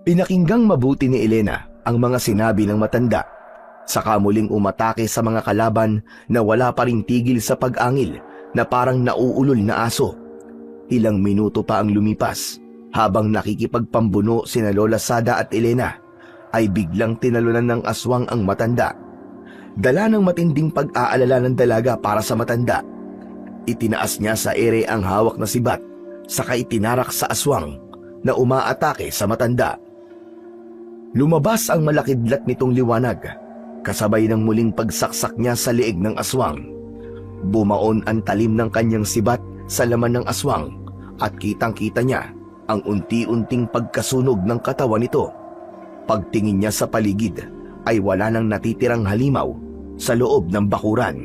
Speaker 1: Pinakinggang mabuti ni Elena ang mga sinabi ng matanda. Saka muling umatake sa mga kalaban na wala pa ring tigil sa pag-angil na parang nauulol na aso. Ilang minuto pa ang lumipas habang nakikipagpambuno sina Lola Sada at Elena ay biglang tinalunan ng aswang ang matanda. Dala ng matinding pag-aalala ng dalaga para sa matanda. Itinaas niya sa ere ang hawak na sibat saka itinarak sa aswang na umaatake sa matanda. Lumabas ang malakidlat nitong liwanag kasabay ng muling pagsaksak niya sa leeg ng aswang. Bumaon ang talim ng kanyang sibat sa laman ng aswang at kitang-kita niya ang unti-unting pagkasunog ng katawan nito. Pagtingin niya sa paligid ay wala nang natitirang halimaw sa loob ng bakuran.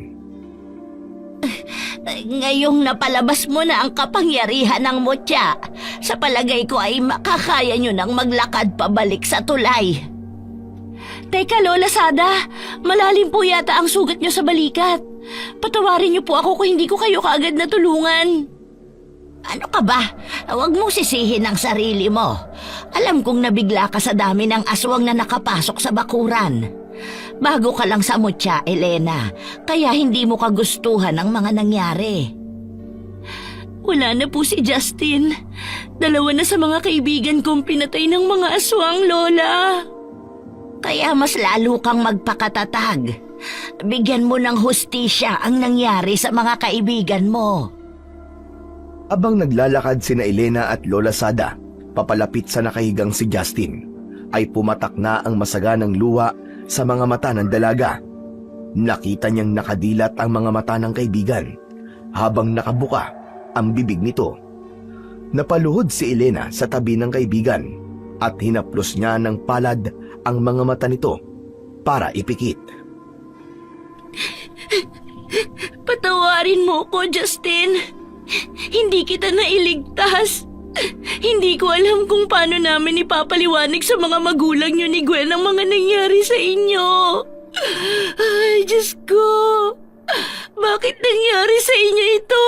Speaker 2: Ngayong napalabas mo na ang kapangyarihan ng mutya, sa palagay ko ay makakaya nyo nang maglakad pabalik sa tulay. Teka, Lola Sada, malalim po yata ang sugat nyo sa balikat. Patawarin niyo po ako kung hindi ko kayo kaagad natulungan. Ano ka ba? Huwag mong sisihin ang sarili mo. Alam kong nabigla ka sa dami ng aswang na nakapasok sa bakuran. Bago ka lang sa mutya, Elena, kaya hindi mo kagustuhan ang mga nangyari. Wala na po si Justin. 2 na sa mga kaibigan kong pinatay ng mga aswang, Lola. Kaya mas lalo kang magpakatatag. Bigyan mo ng hustisya ang nangyari sa mga kaibigan mo.
Speaker 1: Abang naglalakad sina Elena at Lola Sada papalapit sa nakahigang si Justin, ay pumatak na ang masaganang luha sa mga mata ng dalaga. Nakita niyang nakadilat ang mga mata ng kaibigan habang nakabuka ang bibig nito. Napaluhod si Elena sa tabi ng kaibigan at hinaplos niya ng palad ang mga mata nito para ipikit.
Speaker 2: Patawarin mo ko, Justin. Hindi kita nailigtas. Hindi ko alam kung paano namin ipapaliwanag sa mga magulang niyo ni Gwen ang mga nangyari sa inyo. Ay, Diyos ko. Bakit nangyari sa inyo ito?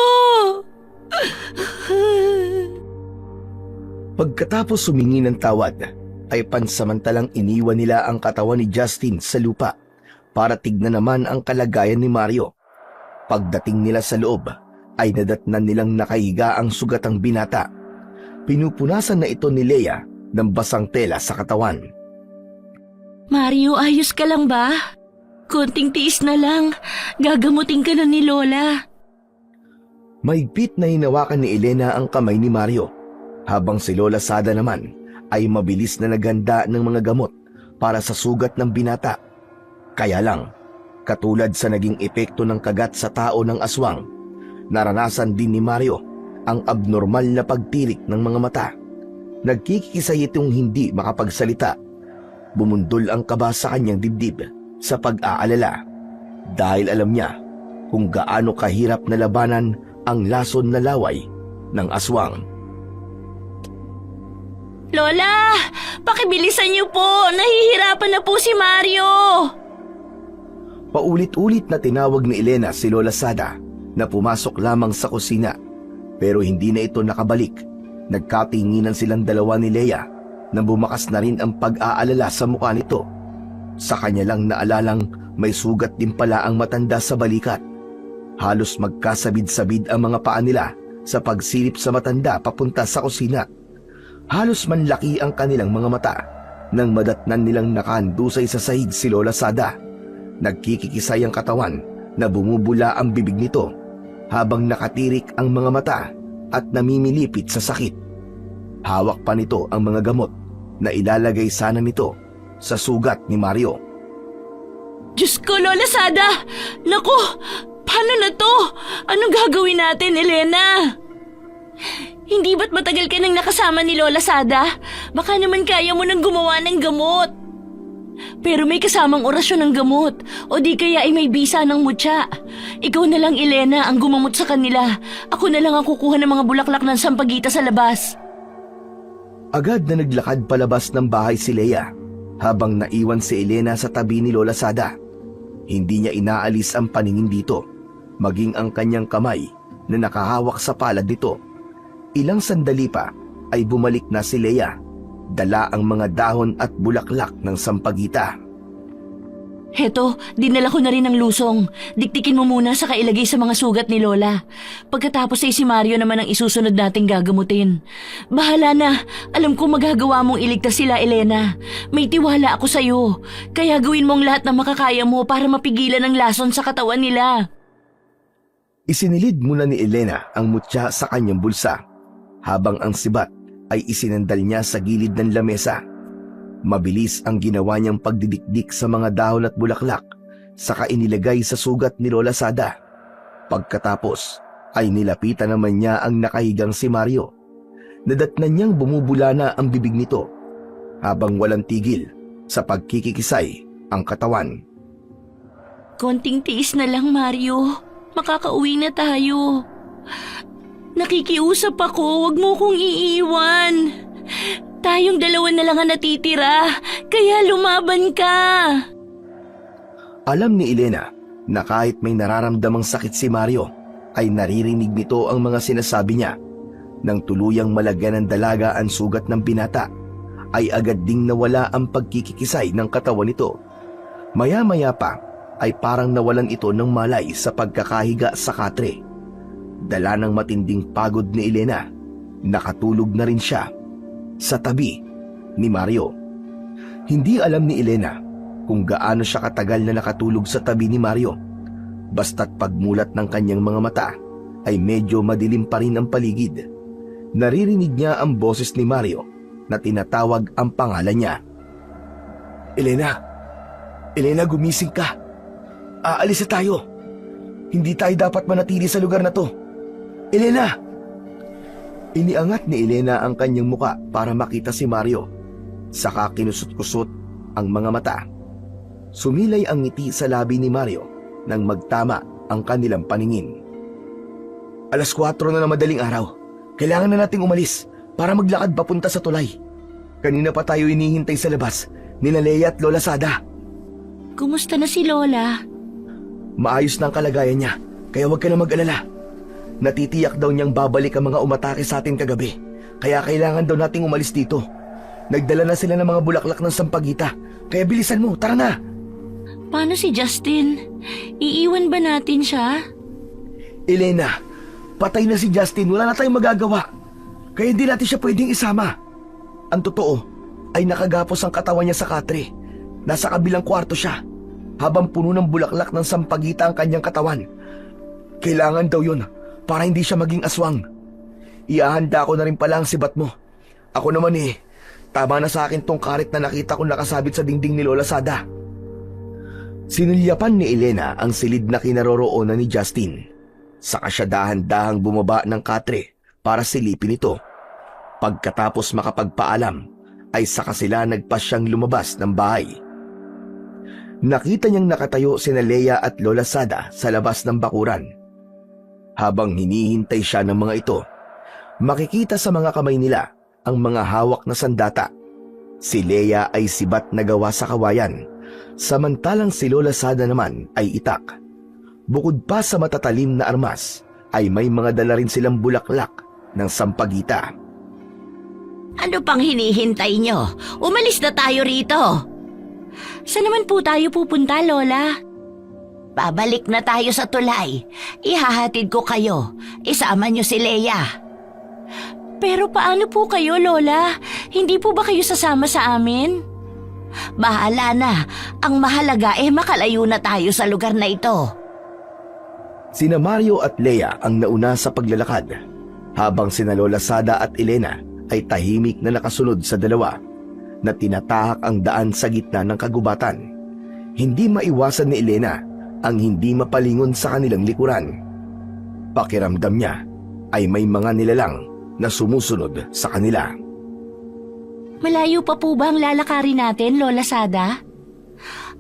Speaker 1: Pagkatapos humingi ng tawad, ay pansamantalang iniwan nila ang katawan ni Justin sa lupa para tignan naman ang kalagayan ni Mario. Pagdating nila sa loob, ay nadatnan nilang nakahiga ang sugatang binata. Pinupunasan na ito ni Leia ng basang tela sa katawan.
Speaker 2: Mario, ayos ka lang ba? Konting tiis na lang. Gagamutin ka na ni Lola.
Speaker 1: Mahigpit na hinawakan ni Elena ang kamay ni Mario, habang si Lola Sada naman ay mabilis na naghanda ng mga gamot para sa sugat ng binata. Kaya lang, katulad sa naging epekto ng kagat sa tao ng aswang, naranasan din ni Mario ang abnormal na pagtirik ng mga mata. Nagkikisay itong hindi makapagsalita. Bumundol ang kaba sa kanyang dibdib sa pag-aalala dahil alam niya kung gaano kahirap na labanan ang lason na laway ng aswang.
Speaker 2: Lola! Pakibilisan niyo po! Nahihirapan na po si Mario!
Speaker 1: Paulit-ulit na tinawag ni Elena si Lola Sada na pumasok lamang sa kusina, pero hindi na ito nakabalik. Nagkatinginan silang dalawa ni Leia na bumakas na rin ang pag-aalala sa mukha nito. Sa kanya lang naalalang may sugat din pala ang matanda sa balikat. Halos magkasabid-sabid ang mga paa nila sa pagsilip sa matanda papunta sa kusina. Halos manlaki ang kanilang mga mata nang madatnan nilang nakahandusay sa sahig si Lola Sada. Nagkikikisay ang katawan na bumubula ang bibig nito habang nakatirik ang mga mata at namimilipit sa sakit. Hawak pa nito ang mga gamot na ilalagay sana nito sa sugat ni Mario.
Speaker 2: Diyos ko, Lola Sada! Naku! Paano na to? Anong gagawin natin, Elena? Hindi ba't matagal ka nang nakasama ni Lola Sada? Baka naman kaya mo nang gumawa ng gamot. Pero may kasamang orasyon ng gamot o di kaya ay may bisa ng mutya. Ikaw na lang, Elena, ang gumamot sa kanila. Ako na lang ang kukuha ng mga bulaklak ng sampagita sa labas.
Speaker 1: Agad na naglakad palabas ng bahay si Leia habang naiwan si Elena sa tabi ni Lola Sada. Hindi niya inaalis ang paningin dito, maging ang kanyang kamay na nakahawak sa palad nito. Ilang sandali pa ay bumalik na si Leia, dala ang mga dahon at bulaklak ng sampagita.
Speaker 2: Heto, dinala ko na rin ang lusong. Diktikin mo muna sa kailagay sa mga sugat ni Lola. Pagkatapos ay si Mario naman ang isusunod nating gagamutin. Bahala na, alam ko magagawa mong iligtas sila, Elena. May tiwala ako sa'yo. Kaya gawin mo ang lahat na makakaya mo para mapigilan ang lason sa katawan nila.
Speaker 1: Isinilid muna ni Elena ang mutya sa kanyang bulsa, habang ang sibat ay isinandal niya sa gilid ng lamesa. Mabilis ang ginawa niyang pagdidikdik sa mga dahon at bulaklak, saka inilagay sa sugat ni Lola Sada. Pagkatapos ay nilapitan naman niya ang nakahigang si Mario. Nadatnan niyang bumubula na ang bibig nito, habang walang tigil sa pagkikikisay ang katawan.
Speaker 2: Konting tiis na lang, Mario. Makakauwi na tayo. Nakikiusap ako, wag mo kong iiwan. Tayong dalawa na lang ang natitira, kaya lumaban ka.
Speaker 1: Alam ni Elena na kahit may nararamdamang sakit si Mario, ay naririnig nito ang mga sinasabi niya. Nang tuluyang malagyan ng dalaga ang sugat ng binata, ay agad ding nawala ang pagkikikisay ng katawan nito. Maya-maya pa ay parang nawalan ito ng malay sa pagkakahiga sa katre. Dala ng matinding pagod ni Elena, nakatulog na rin siya sa tabi ni Mario. Hindi alam ni Elena kung gaano siya katagal na nakatulog sa tabi ni Mario. Basta't pagmulat ng kanyang mga mata ay medyo madilim pa rin ang paligid. Naririnig niya ang boses ni Mario na tinatawag ang pangalan niya. Elena! Elena, gumising ka! Aalis na tayo! Hindi tayo dapat manatili sa lugar na to! Elena! Iniangat ni Elena ang kanyang muka para makita si Mario. Saka kinusot-kusot ang mga mata. Sumilay ang ngiti sa labi ni Mario nang magtama ang kanilang paningin. 4:00 na madaling araw. Kailangan na nating umalis para maglakad papunta sa tulay. Kanina pa tayo inihintay sa labas ni Leia at Lola Sada.
Speaker 2: Kumusta na si Lola?
Speaker 1: Maayos na ang kalagayan niya, kaya huwag ka na mag-alala. Natitiyak daw niyang babalik ang mga umatake sa atin kagabi, kaya kailangan daw nating umalis dito. Nagdala na sila ng mga bulaklak ng sampagita, kaya bilisan mo, tara na!
Speaker 2: Paano si Justin? Iiwan ba natin siya?
Speaker 1: Elena,
Speaker 3: Patay na si Justin, wala na tayong magagawa. Kaya hindi natin siya pwedeng isama. Ang totoo ay nakagapos ang katawan niya sa katre. Nasa kabilang kwarto siya, habang puno ng bulaklak ng sampagita ang kanyang katawan. Kailangan daw yun para hindi siya maging aswang. Iahanda ko na rin pala ang sibat mo. Ako naman tama na sa akin tong karet na nakita kong nakasabit sa dingding ni Lola Sada. Sinulyapan ni Elena ang silid na kinaroroonan ni Justin. Saka siya dahan-dahang bumaba ng katre para silipin ito. Pagkatapos makapagpaalam, ay saka sila nagpasyang lumabas ng bahay. Nakita niyang nakatayo sina Leia at Lola Sada sa labas ng bakuran. Habang hinihintay siya ng mga ito, makikita sa mga kamay nila ang mga hawak na sandata. Si Leia ay sibat na gawa sa kawayan, samantalang si Lola Sada naman ay itak. Bukod pa sa matatalim na armas, ay may mga dala rin silang bulaklak ng sampagita.
Speaker 2: Ano pang hinihintay nyo? Umalis na tayo rito. Saan naman po tayo pupunta, Lola? Babalik na tayo sa tulay. Ihahatid ko kayo. Isama nyo si Leia. Pero paano po kayo, Lola? Hindi po ba kayo sasama sa amin? Bahala na. Ang mahalaga makalayo na tayo sa lugar na ito.
Speaker 1: Sina Mario at Leia ang nauna sa paglalakad, habang sina Lola Sada at Elena ay tahimik na nakasunod sa dalawa na tinatahak ang daan sa gitna ng kagubatan. Hindi maiwasan ni Elena ang hindi mapalingon sa kanilang likuran. Pakiramdam niya ay may mga nilalang na sumusunod sa kanila.
Speaker 2: Malayo pa po ba ang lalakarin natin, Lola Sada?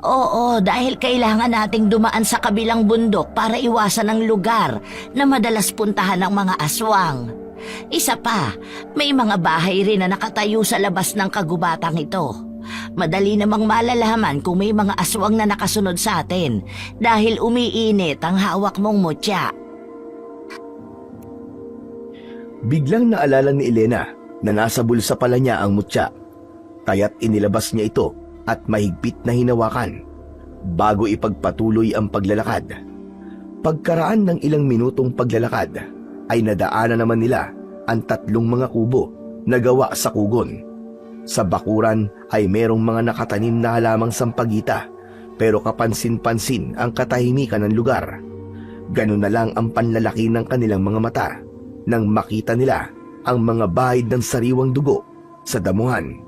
Speaker 2: Oo, dahil kailangan nating dumaan sa kabilang bundok para iwasan ang lugar na madalas puntahan ng mga aswang. Isa pa, may mga bahay rin na nakatayo sa labas ng kagubatang ito. Madali namang malalaman kung may mga aswang na nakasunod sa atin dahil umiinit ang hawak mong mutya.
Speaker 1: Biglang naalala ni Elena na nasa bulsa pala niya ang mutya, kaya't inilabas niya ito at mahigpit na hinawakan bago ipagpatuloy ang paglalakad. Pagkaraan ng ilang minutong paglalakad, ay nadaanan naman nila ang tatlong mga kubo na gawa sa kugon. Sa bakuran ay merong mga nakatanim na halamang sampagita, pero kapansin-pansin ang katahimikan ng lugar. Ganun na lang ang panlalaki ng kanilang mga mata nang makita nila ang mga bahid ng sariwang dugo sa damuhan.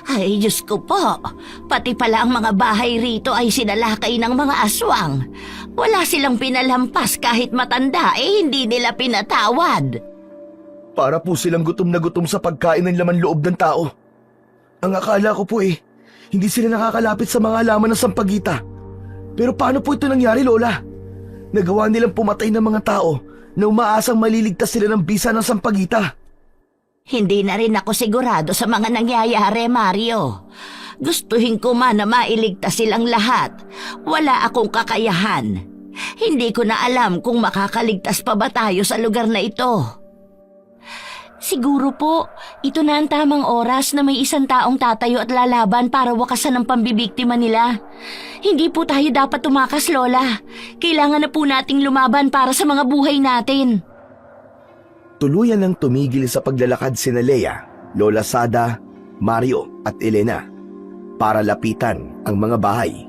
Speaker 2: Ay, Diyos ko po. Pati pala ang mga bahay rito ay sinalakay ng mga aswang. Wala silang pinalampas kahit matanda, hindi nila pinatawad.
Speaker 3: Para po silang gutom na gutom sa pagkain ng laman loob ng tao. Ang akala ko po hindi sila nakakalapit sa mga halaman ng sampagita. Pero paano po ito nangyari, Lola? Nagawa nilang pumatay ng mga tao na umaasang maliligtas sila ng bisa ng sampagita.
Speaker 2: Hindi na rin ako sigurado sa mga nangyayari, Mario. Gustuhin ko man na mailigtas silang lahat. Wala akong kakayahan. Hindi ko na alam kung makakaligtas pa ba tayo sa lugar na ito. Siguro po, ito na ang tamang oras na may isang taong tatayo at lalaban para wakasan ang pambibiktima nila. Hindi po tayo dapat tumakas, Lola. Kailangan na po nating lumaban para sa mga buhay natin.
Speaker 1: Tuluyan nang tumigil sa paglalakad sina Leia, Lola Sada, Mario at Elena para lapitan ang mga bahay.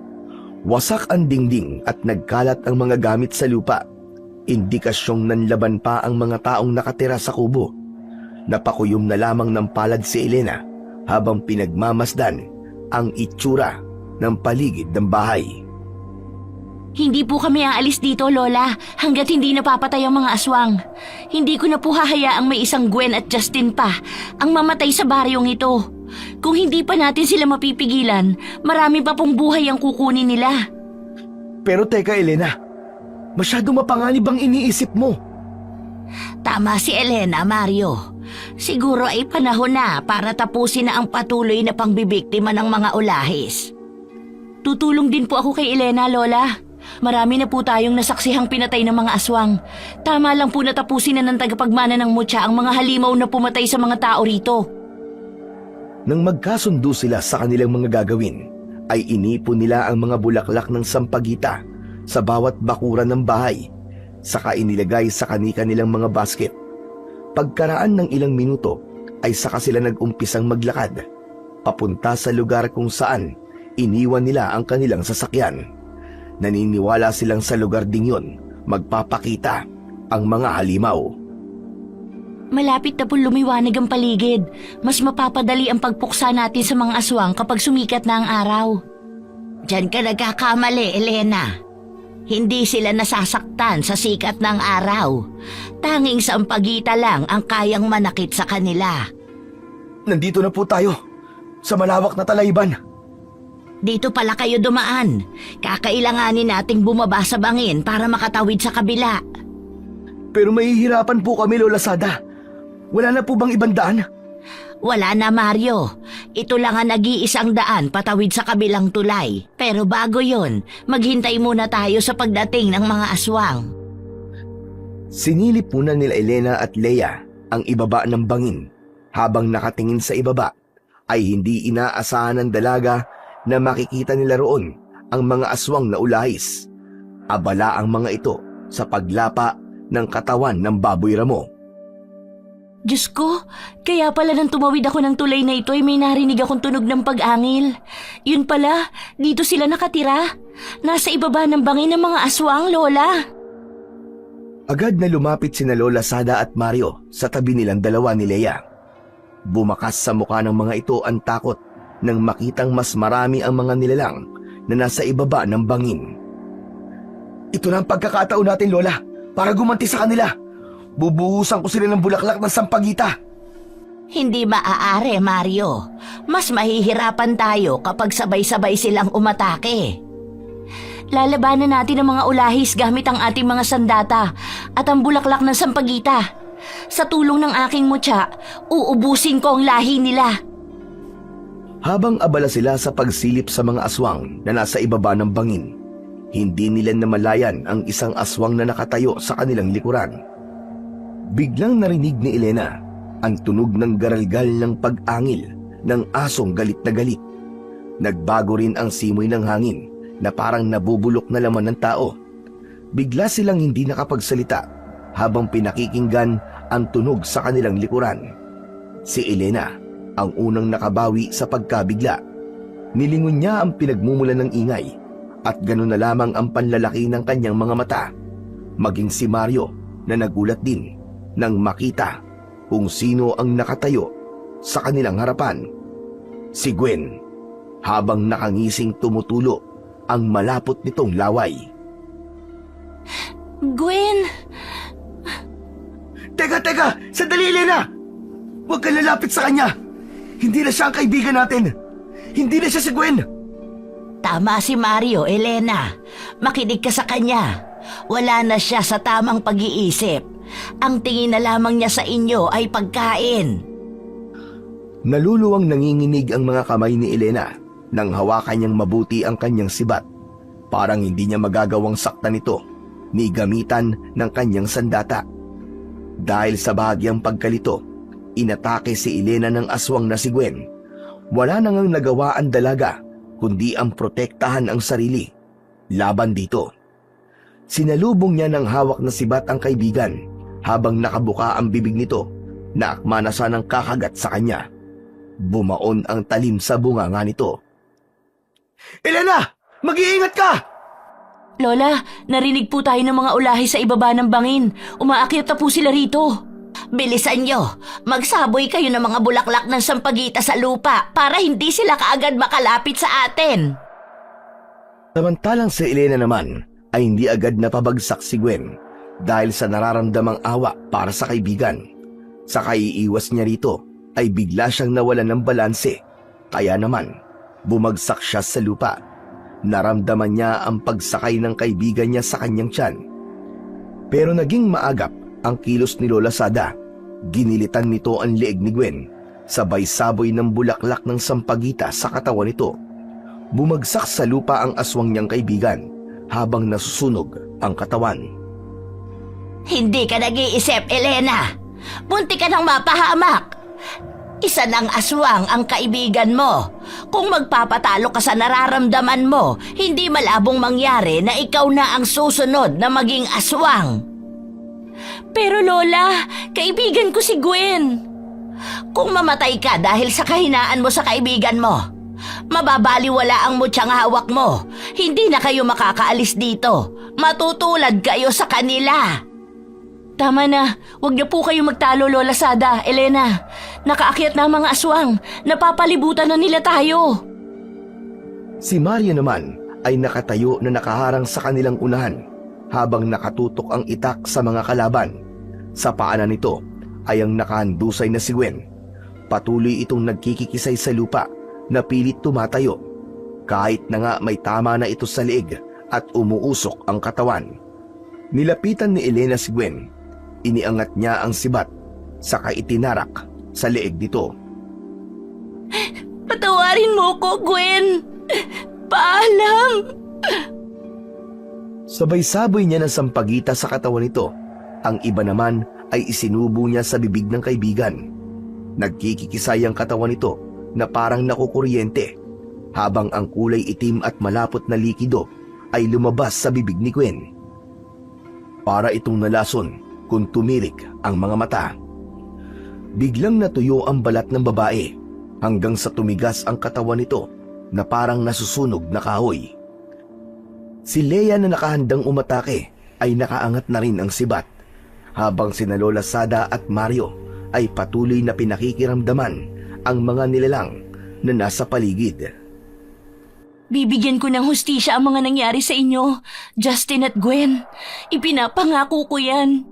Speaker 1: Wasak ang dingding at nagkalat ang mga gamit sa lupa. Indikasyong nanlaban pa ang mga taong nakatira sa kubo. Napakuyom na lamang ng palad si Elena habang pinagmamasdan ang itsura ng paligid ng bahay.
Speaker 2: Hindi po kami aalis dito, Lola, hanggat hindi napapatay ang mga aswang. Hindi ko na po hahayaang may isang Gwen at Justin pa ang mamatay sa baryong ito. Kung hindi pa natin sila mapipigilan, marami pa pong buhay ang kukunin nila.
Speaker 3: Pero teka, Elena, masyado mapanganib ang iniisip mo.
Speaker 2: Tama si Elena, Mario. Siguro ay panahon na para tapusin na ang patuloy na pangbibiktima ng mga ulahis. Tutulong din po ako kay Elena, Lola. Marami na po tayong nasaksihang pinatay ng mga aswang. Tama lang po na tapusin na ng tagapagmana ng mutya ang mga halimaw na pumatay sa mga tao rito.
Speaker 1: Nang magkasundo sila sa kanilang mga gagawin, ay inipon nila ang mga bulaklak ng sampagita sa bawat bakuran ng bahay. saka inilagay sa kani-kanilang mga basket. Pagkaraan ng ilang minuto ay saka sila nag-umpisang maglakad papunta sa lugar kung saan iniwan nila ang kanilang sasakyan. Naniniwala silang sa lugar ding yun magpapakita ang mga halimaw.
Speaker 2: Malapit na po lumiwanag ang paligid. Mas mapapadali ang pagpuksa natin sa mga aswang kapag sumikat na ang araw.
Speaker 4: Diyan ka nagkakamali, Elena. Hindi sila nasasaktan sa sikat ng araw. Tanging sampagita lang ang kayang manakit sa kanila.
Speaker 3: Nandito na po tayo, sa malawak na talayban.
Speaker 4: Dito pala kayo dumaan. Kakailanganin nating bumaba sa bangin para makatawid sa kabila.
Speaker 3: Pero mahihirapan po kami, Lola Sada. Wala na po bang ibang daan?
Speaker 4: Wala na, Mario. Ito lang ang nag-iisang daan patawid sa kabilang tulay. Pero bago yon, maghintay muna tayo sa pagdating ng mga aswang.
Speaker 1: Sinilip muna nila Elena at Leia ang ibaba ng bangin. Habang nakatingin sa ibaba, ay hindi inaasahan ng dalaga na makikita nila roon ang mga aswang na ulahis. Abala ang mga ito sa paglapa ng katawan ng baboy ramo.
Speaker 2: Diyos ko, kaya pala nang tumawid ako ng tulay na ito ay may narinig akong tunog ng pag-angil. Yun pala, dito sila nakatira. Nasa ibaba ng bangin ng mga aswang, Lola.
Speaker 1: Agad na lumapit sina Lola Sada at Mario sa tabi nilang dalawa ni Leia. Bumakas sa mukha ng mga ito ang takot nang makitang mas marami ang mga nilalang na nasa ibaba ng bangin.
Speaker 3: Ito na ang pagkakataon natin, Lola, para gumanti sa kanila. Bubuhusan ko sila ng bulaklak ng sampagita.
Speaker 4: Hindi maaari, Mario. Mas mahihirapan tayo kapag sabay-sabay silang umatake.
Speaker 2: Lalabanan natin ang mga ulahis gamit ang ating mga sandata at ang bulaklak ng sampagita. Sa tulong ng aking mutya, uubusin ko ang lahi nila.
Speaker 1: Habang abala sila sa pagsilip sa mga aswang na nasa ibaba ng bangin, hindi nila namalayan ang isang aswang na nakatayo sa kanilang likuran. Biglang narinig ni Elena ang tunog ng garalgal ng pag-angil ng asong galit na galit. Nagbago rin ang simoy ng hangin na parang nabubulok na laman ng tao. Bigla silang hindi nakapagsalita habang pinakikinggan ang tunog sa kanilang likuran. Si Elena ang unang nakabawi sa pagkabigla. Nilingon niya ang pinagmumulan ng ingay at gano'n na lamang ang panlalaki ng kanyang mga mata. Maging si Mario na nagulat din nang makita kung sino ang nakatayo sa kanilang harapan. Si Gwen, habang nakangising tumutulo ang malapot nitong laway.
Speaker 2: Gwen!
Speaker 3: Teka! Sandali, Elena! Huwag ka lalapit sa kanya! Hindi na siya ang kaibigan natin! Hindi na siya si Gwen!
Speaker 4: Tama si Mario, Elena. Makinig ka sa kanya. Wala na siya sa tamang pag-iisip. Ang tingin na lamang niya sa inyo ay pagkain.
Speaker 1: Naluluwang nanginginig ang mga kamay ni Elena nang hawakan niyang mabuti ang kanyang sibat. Parang hindi niya magagawang saktan ito ni gamitan ng kanyang sandata. Dahil sa bahagyang pagkalito, inatake si Elena ng aswang na si Gwen. Wala nang nagawa ang dalaga kundi ang protektahan ang sarili laban dito. Sinalubong niya ng hawak na sibat ang kaibigan habang nakabuka ang bibig nito na akma na sanang kakagat sa kanya. Bumaon ang talim sa bunganga nito.
Speaker 3: Elena! Mag-iingat ka!
Speaker 2: Lola, narinig po tayo ng mga ulahi sa ibaba ng bangin. Umaakyat na po sila rito.
Speaker 4: Bilisan nyo. Magsaboy kayo ng mga bulaklak ng sampagita sa lupa para hindi sila kaagad makalapit sa atin.
Speaker 1: Samantalang si Elena naman ay hindi agad napabagsak si Gwen dahil sa nararamdamang awa para sa kaibigan. Sa kaiiwas niya rito ay bigla siyang nawalan ng balanse. Kaya naman, bumagsak siya sa lupa. Naramdaman niya ang pagsakay ng kaibigan niya sa kanyang tiyan. Pero naging maagap ang kilos ni Lola Sada. Ginilitan nito ang leeg ni Gwen. Sabay saboy ng bulaklak ng sampagita sa katawan nito. Bumagsak sa lupa ang aswang niyang kaibigan habang nasusunog ang katawan.
Speaker 4: Hindi ka nag-iisip, Elena. Munti ka nang mapahamak. Isa ng aswang ang kaibigan mo. Kung magpapatalo ka sa nararamdaman mo, hindi malabong mangyari na ikaw na ang susunod na maging aswang.
Speaker 2: Pero Lola, kaibigan ko si Gwen.
Speaker 4: Kung mamatay ka dahil sa kahinaan mo sa kaibigan mo, mababaliwala ang mutyang hawak mo. Hindi na kayo makakaalis dito. Matutulad kayo sa kanila.
Speaker 2: Tama na, huwag niyo po kayo magtalo, Lola Sada, Elena. Nakaakyat na ang mga aswang, napapalibutan na nila tayo.
Speaker 1: Si Mario naman ay nakatayo na nakaharang sa kanilang unahan habang nakatutok ang itak sa mga kalaban. Sa paanan nito ay ang nakahandusay na si Gwen. Patuloy itong nagkikikisay sa lupa na pilit tumatayo. Kahit na nga may tama na ito sa leeg at umuusok ang katawan. Nilapitan ni Elena si Gwen. Iniangat niya ang sibat, saka itinarak sa leeg nito.
Speaker 2: Patawarin mo ko, Gwen. Paalam.
Speaker 1: Sabay-sabay niya ng sampagita sa katawan nito. Ang iba naman ay isinubo niya sa bibig ng kaibigan. Nagkikikisay ang katawan nito na parang nakukuryente, habang ang kulay itim at malapot na likido ay lumabas sa bibig ni Gwen. Para itong nalason kung tumirik ang mga mata. Biglang natuyo ang balat ng babae hanggang sa tumigas ang katawan nito na parang nasusunog na kahoy. Si Leia na nakahandang umatake ay nakaangat na rin ang sibat, habang sina Lola Sada at Mario ay patuloy na pinakikiramdaman ang mga nilalang na nasa paligid.
Speaker 2: Bibigyan ko ng hustisya ang mga nangyari sa inyo, Justin at Gwen. Ipinapangako ko yan.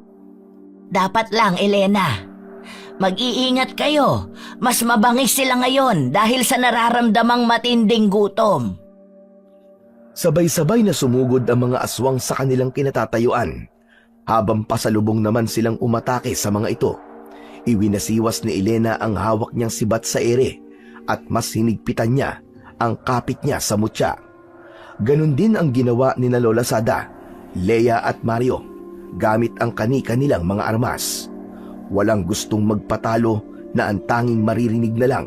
Speaker 4: Dapat lang, Elena. Mag-iingat kayo. Mas mabangis sila ngayon dahil sa nararamdamang matinding gutom.
Speaker 1: Sabay-sabay na sumugod ang mga aswang sa kanilang kinatatayuan, habang pasalubong naman silang umatake sa mga ito. Iwinasiwas ni Elena ang hawak niyang sibat sa ere at mas hinigpitan niya ang kapit niya sa mutya. Ganon din ang ginawa ni na Lola Sada, Leia at Mario gamit ang kani-kanilang mga armas. Walang gustong magpatalo na ang tanging maririnig na lang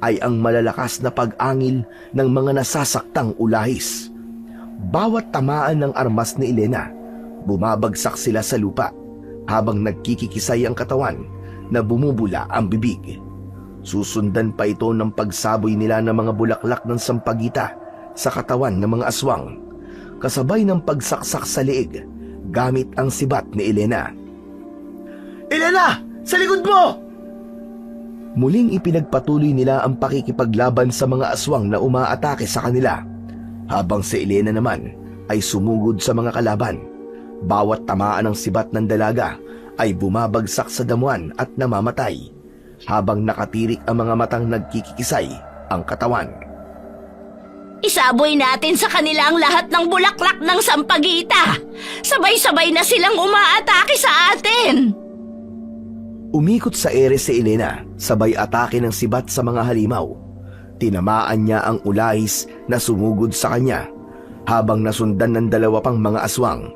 Speaker 1: ay ang malalakas na pag-angil ng mga nasasaktang ulahis. Bawat tamaan ng armas ni Elena, bumabagsak sila sa lupa habang nagkikikisay ang katawan na bumubula ang bibig. Susundan pa ito ng pagsaboy nila ng mga bulaklak ng sampagita sa katawan ng mga aswang, kasabay ng pagsaksak sa leeg gamit ang sibat ni Elena.
Speaker 3: Elena! Sa likod mo!
Speaker 1: Muling ipinagpatuloy nila ang pakikipaglaban sa mga aswang na umaatake sa kanila, habang si Elena naman ay sumugod sa mga kalaban. Bawat tamaan ng sibat ng dalaga ay bumabagsak sa damuhan at namamatay, habang nakatirik ang mga matang nagkikikisay ang katawan.
Speaker 4: Isaboy natin sa kanila ang lahat ng bulaklak ng sampagita. Sabay-sabay na silang umaatake sa atin.
Speaker 1: Umikot sa ere si Elena, sabay atake ng sibat sa mga halimaw. Tinamaan niya ang ulahis na sumugod sa kanya, habang nasundan ng dalawa pang mga aswang.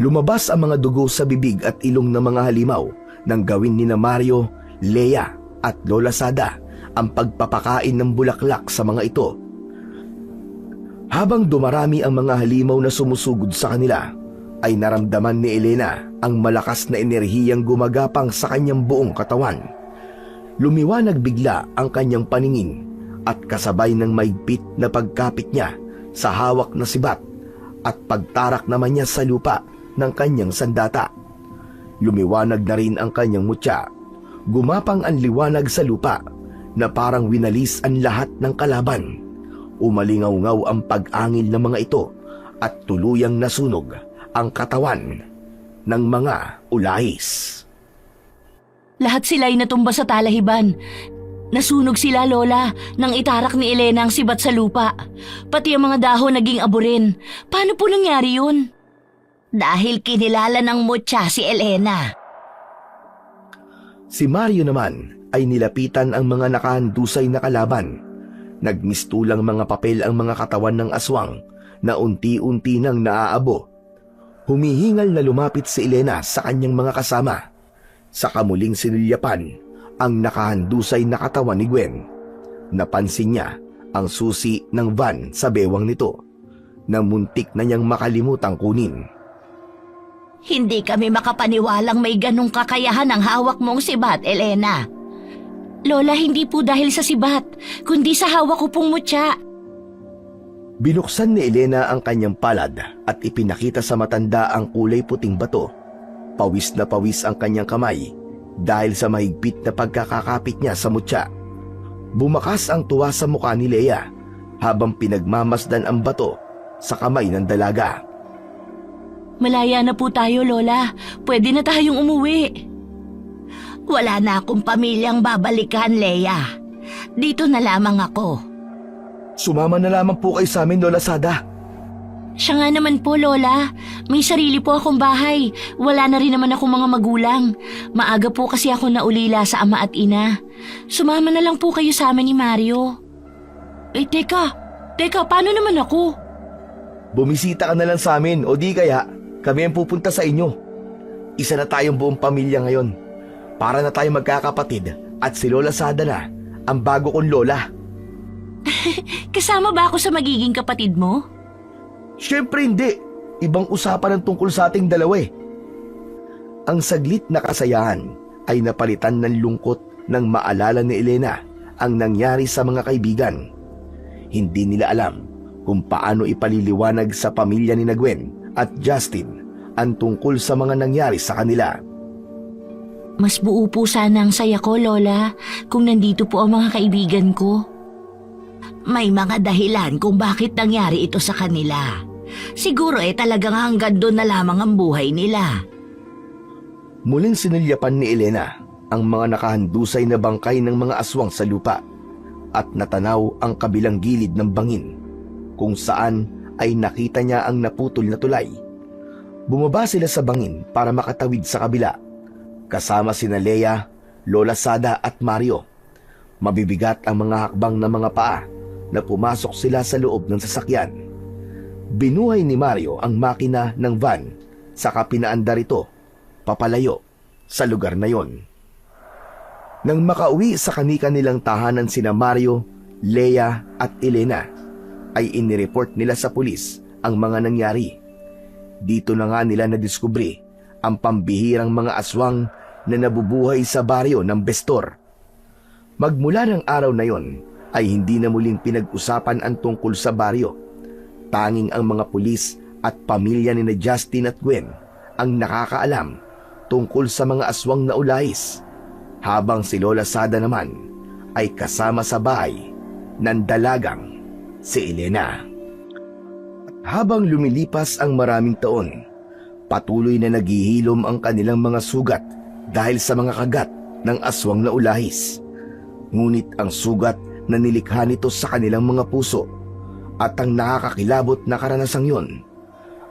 Speaker 1: Lumabas ang mga dugo sa bibig at ilong ng mga halimaw nang gawin ni na Mario, Leia at Lola Sada ang pagpapakain ng bulaklak sa mga ito. Habang dumarami ang mga halimaw na sumusugod sa kanila, ay naramdaman ni Elena ang malakas na enerhiyang gumagapang sa kanyang buong katawan. Lumiwanag bigla ang kanyang paningin at kasabay ng maigpit na pagkapit niya sa hawak na sibat at pagtarak naman niya sa lupa ng kanyang sandata. Lumiwanag na rin ang kanyang mutya. Gumapang ang liwanag sa lupa na parang winalis ang lahat ng kalaban. Umalingaw-ngaw ang pag-angil ng mga ito at tuluyang nasunog ang katawan ng mga ulahis.
Speaker 2: Lahat sila ay natumba sa talahiban. Nasunog sila, Lola, nang itarak ni Elena ang sibat sa lupa. Pati ang mga dahon naging abo rin. Paano po nangyari yun?
Speaker 4: Dahil kinilala ng mutya si Elena.
Speaker 1: Si Mario naman ay nilapitan ang mga nakahandusay na kalaban. Nagmistulang mga papel ang mga katawan ng aswang na unti-unti nang naaabo. Humihingal na lumapit si Elena sa kanyang mga kasama. Sa kamuling sinilyapan ang nakahandusay na katawan ni Gwen. Napansin niya ang susi ng van sa bewang nito na muntik na niyang makalimutang kunin.
Speaker 4: Hindi kami makapaniwalang may ganong kakayahan ang hawak mong sibat, Elena.
Speaker 2: Lola, hindi po dahil sa sibat, kundi sa hawak ko pong mutya.
Speaker 1: Binuksan ni Elena ang kanyang palad at ipinakita sa matanda ang kulay puting bato. Pawis na pawis ang kanyang kamay dahil sa mahigpit na pagkakakapit niya sa mutya. Bumakas ang tuwa sa mukha ni Leia habang pinagmamasdan ang bato sa kamay ng dalaga.
Speaker 2: Malaya na po tayo, Lola. Pwede na tayong umuwi.
Speaker 4: Wala na akong pamilyang babalikan, Leia. Dito na lamang ako.
Speaker 1: Sumama na lamang po kayo sa amin, Lola Sada.
Speaker 2: Siya nga naman po, Lola. May sarili po akong bahay. Wala na rin naman akong mga magulang. Maaga po kasi ako naulila sa ama at ina. Sumama na lang po kayo sa amin ni Mario. Teka, paano naman ako?
Speaker 1: Bumisita ka na lang sa amin o di kaya kami ang pupunta sa inyo. Isa na tayong buong pamilya ngayon. Para na tayong magkakapatid at si Lola Sada na ang bago kong lola.
Speaker 2: Kasama ba ako sa magiging kapatid mo?
Speaker 1: Siyempre hindi. Ibang usapan ang tungkol sa ating dalawa eh. Ang saglit na kasayahan ay napalitan ng lungkot nang maalala ni Elena ang nangyari sa mga kaibigan. Hindi nila alam kung paano ipaliliwanag sa pamilya ni Gwen at Justin ang tungkol sa mga nangyari sa kanila.
Speaker 2: Mas buo po sana ang saya ko, Lola, kung nandito po ang mga kaibigan ko.
Speaker 4: May mga dahilan kung bakit nangyari ito sa kanila. Siguro talagang hanggang doon na lamang ang buhay nila.
Speaker 1: Muling sinilyapan ni Elena ang mga nakahandusay na bangkay ng mga aswang sa lupa at natanaw ang kabilang gilid ng bangin kung saan ay nakita niya ang naputol na tulay. Bumaba sila sa bangin para makatawid sa kabila kasama sina Leia, Lola Sada at Mario. Mabibigat ang mga hakbang ng mga paa na pumasok sila sa loob ng sasakyan. Binuhay ni Mario ang makina ng van saka pinaandar ito papalayo sa lugar na yon. Nang makauwi sa kani-kanilang tahanan sina Mario, Leia at Elena, ay inireport nila sa pulis ang mga nangyari. Dito na nga nila nadiskubre ang pambihirang mga aswang na nabubuhay sa baryo ng Bestor. Magmula ng araw na yon ay hindi na muling pinag-usapan ang tungkol sa baryo. Tanging ang mga pulis at pamilya ni Justin at Gwen ang nakakaalam tungkol sa mga aswang na ulahis, habang si Lola Sada naman ay kasama sa bahay ng dalagang si Elena. Habang lumilipas ang maraming taon, patuloy na naghihilom ang kanilang mga sugat dahil sa mga kagat ng aswang na ulahis. Ngunit ang sugat na nilikha nito sa kanilang mga puso at ang nakakakilabot na karanasang yon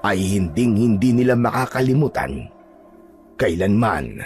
Speaker 1: ay hinding-hindi nila makakalimutan kailanman.